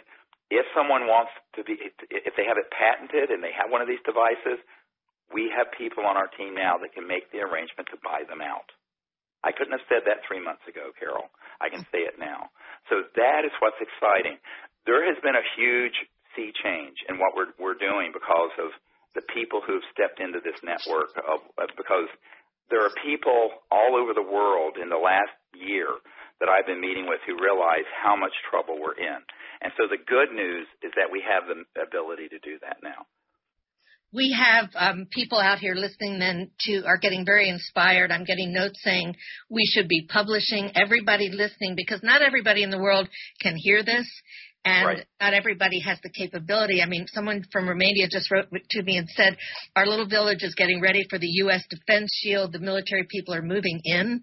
if someone wants to if they have it patented and they have one of these devices, we have people on our team now that can make the arrangement to buy them out. I couldn't have said that 3 months ago, Carol. I can say it now. So that is what's exciting. There has been a huge sea change in what we're doing because of the people who've stepped into this network, because there are people all over the world in the last year that I've been meeting with who realize how much trouble we're in. And so the good news is that we have the ability to do that now. We have people out here listening then are getting very inspired. I'm getting notes saying we should be publishing, everybody listening, because not everybody in the world can hear this. And right. Not everybody has the capability. I mean, someone from Romania just wrote to me and said, our little village is getting ready for the U.S. Defense Shield. The military people are moving in.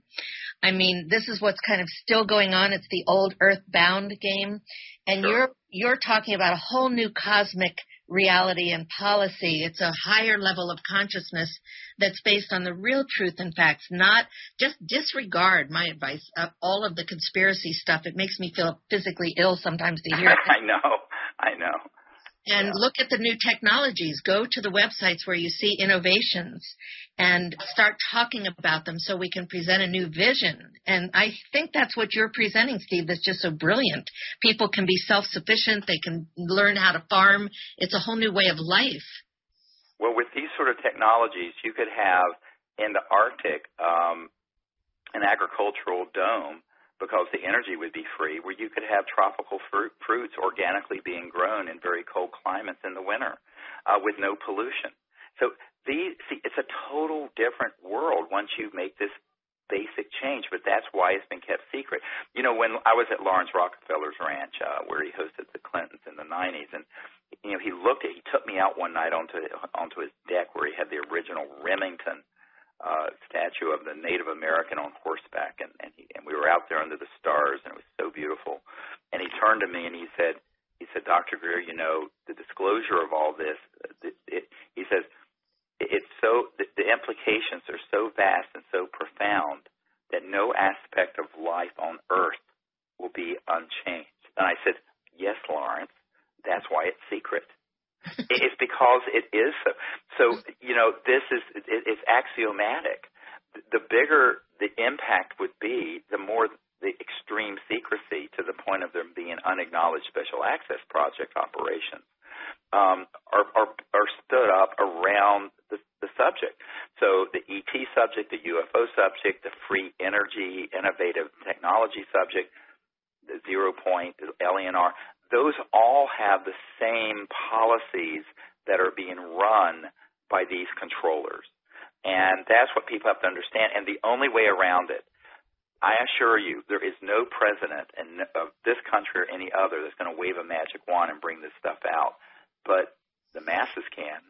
I mean, this is what's kind of still going on. It's the old earthbound game. And sure. You're talking about a whole new cosmic reality and policy. It's a higher level of consciousness that's based on the real truth and facts, not just disregard my advice of all of the conspiracy stuff. It makes me feel physically ill sometimes to hear it. I know. And look at the new technologies. Go to the websites where you see innovations and start talking about them so we can present a new vision. And I think that's what you're presenting, Steve, that's just so brilliant. People can be self-sufficient. They can learn how to farm. It's a whole new way of life. Well, with these sort of technologies, you could have in the Arctic an agricultural dome because the energy would be free, where you could have tropical fruits organically being grown in very cold climates in the winter with no pollution. So it's a total different world once you make this basic change, but that's why it's been kept secret. You know, when I was at Lawrence Rockefeller's ranch, where he hosted the Clintons in the 90s, and you know, he took me out one night onto his deck where he had the original Remington statue of the Native American on horseback, and we were out there under the stars, and it was so beautiful. And he turned to me and he said, Dr. Greer, you know, the disclosure of all this, he says, the implications are so vast and so profound that no aspect of life on Earth will be unchanged. And I said, yes, Lawrence, that's why it's secret. It's because it is so. So, you know, it's axiomatic. The bigger the impact would be, the more the extreme secrecy, to the point of them being unacknowledged special access project operations, are stood up around the subject. So the ET subject, the UFO subject, the free energy, innovative technology subject, the 0 point, the LNR, those all have the same policies that are being run by these controllers. And that's what people have to understand. And the only way around it, I assure you, there is no president of this country or any other that's going to wave a magic wand and bring this stuff out. But the masses can.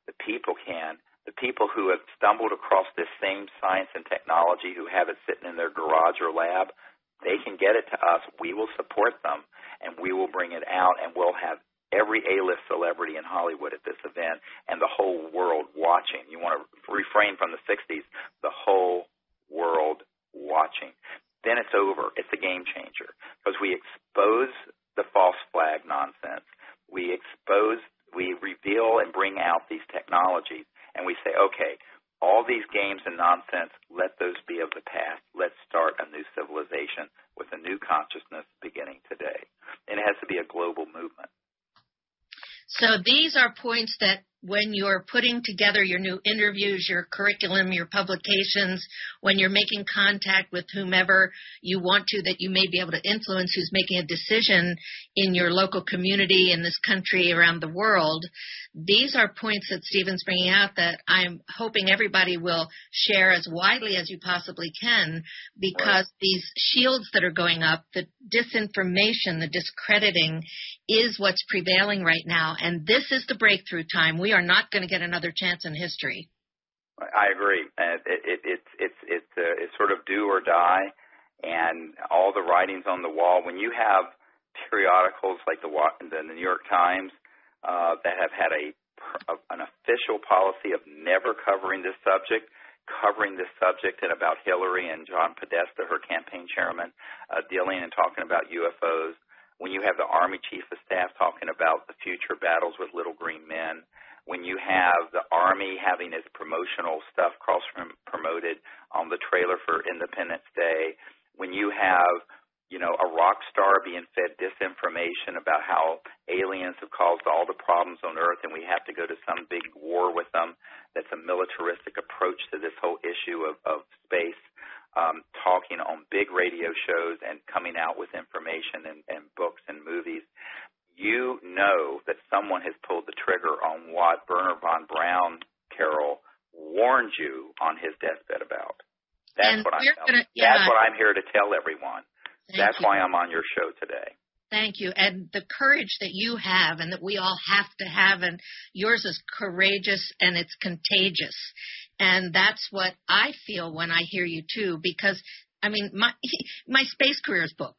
The people can. The people who have stumbled across this same science and technology, who have it sitting in their garage or lab, they can get it to us. We will support them, and we will bring it out, and we'll have every A-list celebrity in Hollywood at this event and the whole world watching. You want to refrain from the 60s, the whole world watching. Then it's over. It's a game changer, because we expose the false flag nonsense. We reveal and bring out these technologies, and we say, okay, all these games and nonsense, let those be of the past. Let's start a new civilization with a new consciousness beginning today. And it has to be a global movement. So these are points that when you're putting together your new interviews, your curriculum, your publications, when you're making contact with whomever you want to, that you may be able to influence, who's making a decision in your local community, in this country, around the world, these are points that Stephen's bringing out that I'm hoping everybody will share as widely as you possibly can, because these shields that are going up, the disinformation, the discrediting, is what's prevailing right now. And this is the breakthrough time. We are not going to get another chance in history. I agree. It's sort of do or die, and all the writings on the wall. When you have periodicals like the New York Times that have had an official policy of never covering this subject and about Hillary and John Podesta, her campaign chairman, dealing and talking about UFOs. When you have the Army Chief of Staff talking about the future battles with little green men, when you have the Army having its promotional stuff cross-promoted on the trailer for Independence Day, when you have, you know, a rock star being fed disinformation about how aliens have caused all the problems on Earth and we have to go to some big war with them, that's a militaristic approach to this whole issue of space, talking on big radio shows and coming out with information and books and movies, you know that someone has pulled the trigger on what Werner von Braun, Carol, warned you on his deathbed about. That's what I'm here to tell everyone. That's why I'm on your show today. Thank you. And the courage that you have and that we all have to have, and yours is courageous and it's contagious. And that's what I feel when I hear you too, because, I mean, my Space Careers book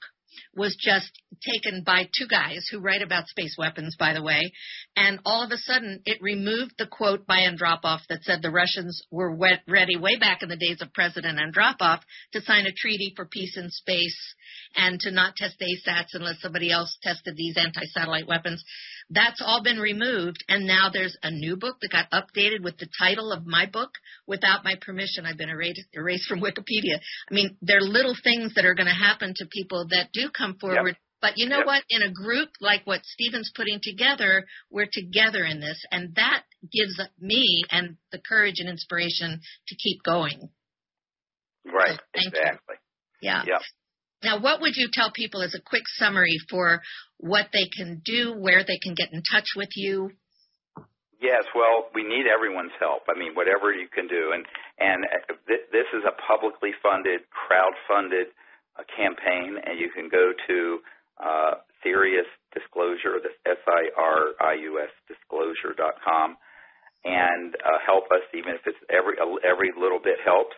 was just taken by two guys who write about space weapons, by the way, and all of a sudden it removed the quote by Andropov that said the Russians were ready way back in the days of President Andropov to sign a treaty for peace in space and to not test ASATs unless somebody else tested these anti-satellite weapons. That's all been removed, and now there's a new book that got updated with the title of my book without my permission. I've been erased from Wikipedia. I mean, there are little things that are going to happen to people that do come forward. Yep. But you know what? In a group like what Stephen's putting together, we're together in this, and that gives me and the courage and inspiration to keep going. Right, so thank exactly. You. Yeah. Yep. Now, what would you tell people as a quick summary for what they can do, where they can get in touch with you? Yes, well, we need everyone's help. I mean, whatever you can do. And this is a publicly funded, crowd-funded campaign, and you can go to Sirius Disclosure, that's SIRIUS disclosure.com, and help us, even if it's every little bit helps.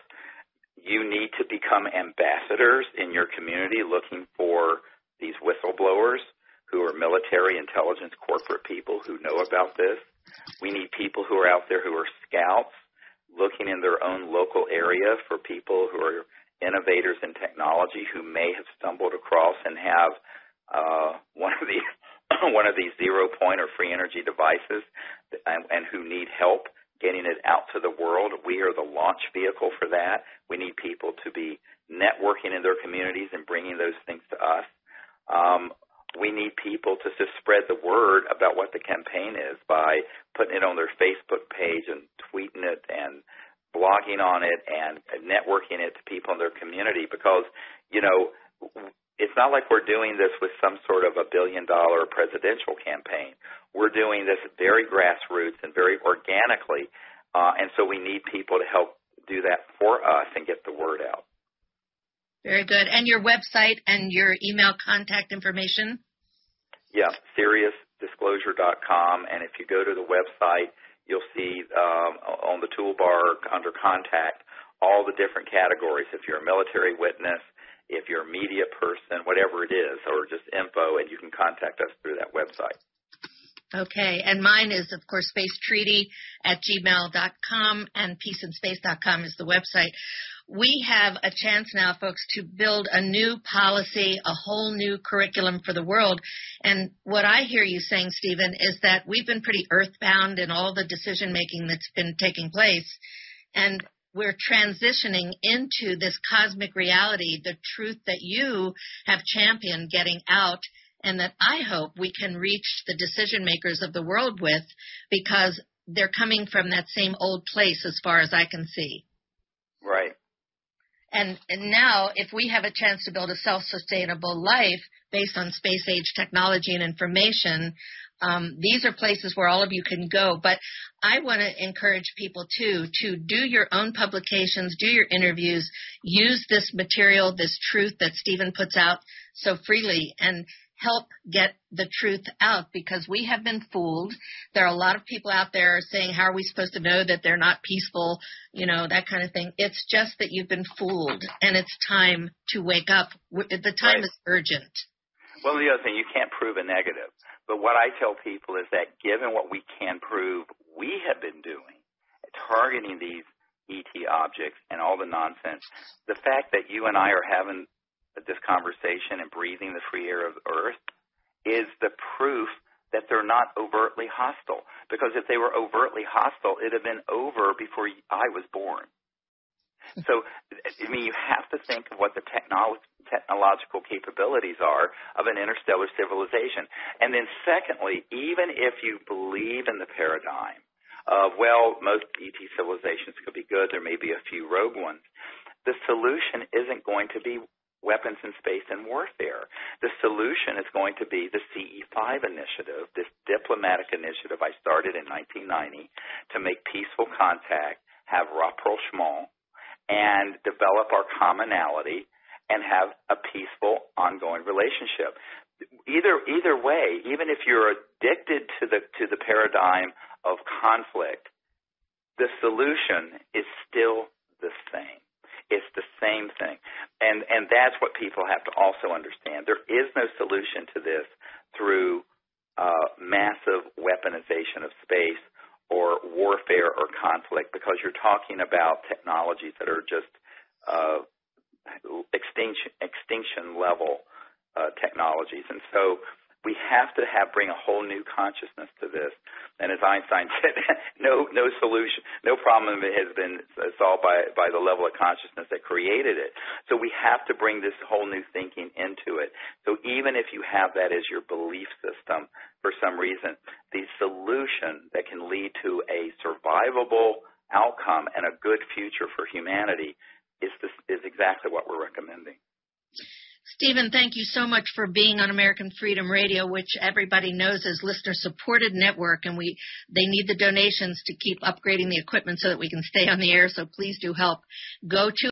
You need to become ambassadors in your community looking for these whistleblowers who are military intelligence corporate people who know about this. We need people who are out there who are scouts looking in their own local area for people who are innovators in technology who may have stumbled across and have one of these 0-point or free energy devices and who need help getting it out to the world. We are the launch vehicle for that. We need people to be networking in their communities and bringing those things to us. We need people to just spread the word about what the campaign is by putting it on their Facebook page and tweeting it and blogging on it and networking it to people in their community, because, it's not like we're doing this with some sort of $1 billion presidential campaign. We're doing this very grassroots and very organically, and so we need people to help do that for us and get the word out. Very good. And your website and your email contact information? Yeah, SiriusDisclosure.com, and if you go to the website, you'll see on the toolbar under contact all the different categories. If you're a military witness, if you're a media person, whatever it is, or just info, and you can contact us through that website. Okay, and mine is, of course, spacetreaty@gmail.com, and peaceandspace.com is the website. We have a chance now, folks, to build a new policy, a whole new curriculum for the world. And what I hear you saying, Stephen, is that we've been pretty earthbound in all the decision-making that's been taking place, and we're transitioning into this cosmic reality, the truth that you have championed getting out, and that I hope we can reach the decision makers of the world with, because they're coming from that same old place as far as I can see. Right. And now, if we have a chance to build a self-sustainable life based on space-age technology and information, these are places where all of you can go. But I want to encourage people, too, to do your own publications, do your interviews, use this material, this truth that Stephen puts out so freely, and help get the truth out, because we have been fooled. There are a lot of people out there saying, how are we supposed to know that they're not peaceful, that kind of thing. It's just that you've been fooled, and it's time to wake up. The time is urgent. Well, the other thing, you can't prove a negative. But what I tell people is that given what we can prove we have been doing, targeting these ET objects and all the nonsense, the fact that you and I are having this conversation and breathing the free air of Earth is the proof that they're not overtly hostile. Because if they were overtly hostile, it would have been over before I was born. So, you have to think of what the technological capabilities are of an interstellar civilization. And then secondly, even if you believe in the paradigm of, most ET civilizations could be good, there may be a few rogue ones, the solution isn't going to be weapons in space and warfare. The solution is going to be the CE5 initiative, this diplomatic initiative I started in 1990 to make peaceful contact, have rapprochement, and develop our commonality and have a peaceful, ongoing relationship. Either way, even if you're addicted to the paradigm of conflict, the solution is still the same. It's the same thing. And that's what people have to also understand. There is no solution to this through massive weaponization of space or warfare or conflict, because you're talking about technologies that are just extinction level technologies. And so we have to bring a whole new consciousness to this. And as Einstein said, no solution, no problem has been solved by the level of consciousness that created it. So we have to bring this whole new thinking into it. So even if you have that as your belief system for some reason, the solution that can lead to a survivable outcome and a good future for humanity is exactly what we're recommending. Stephen, thank you so much for being on American Freedom Radio, which everybody knows is listener-supported network, and they need the donations to keep upgrading the equipment so that we can stay on the air, so please do help. Go to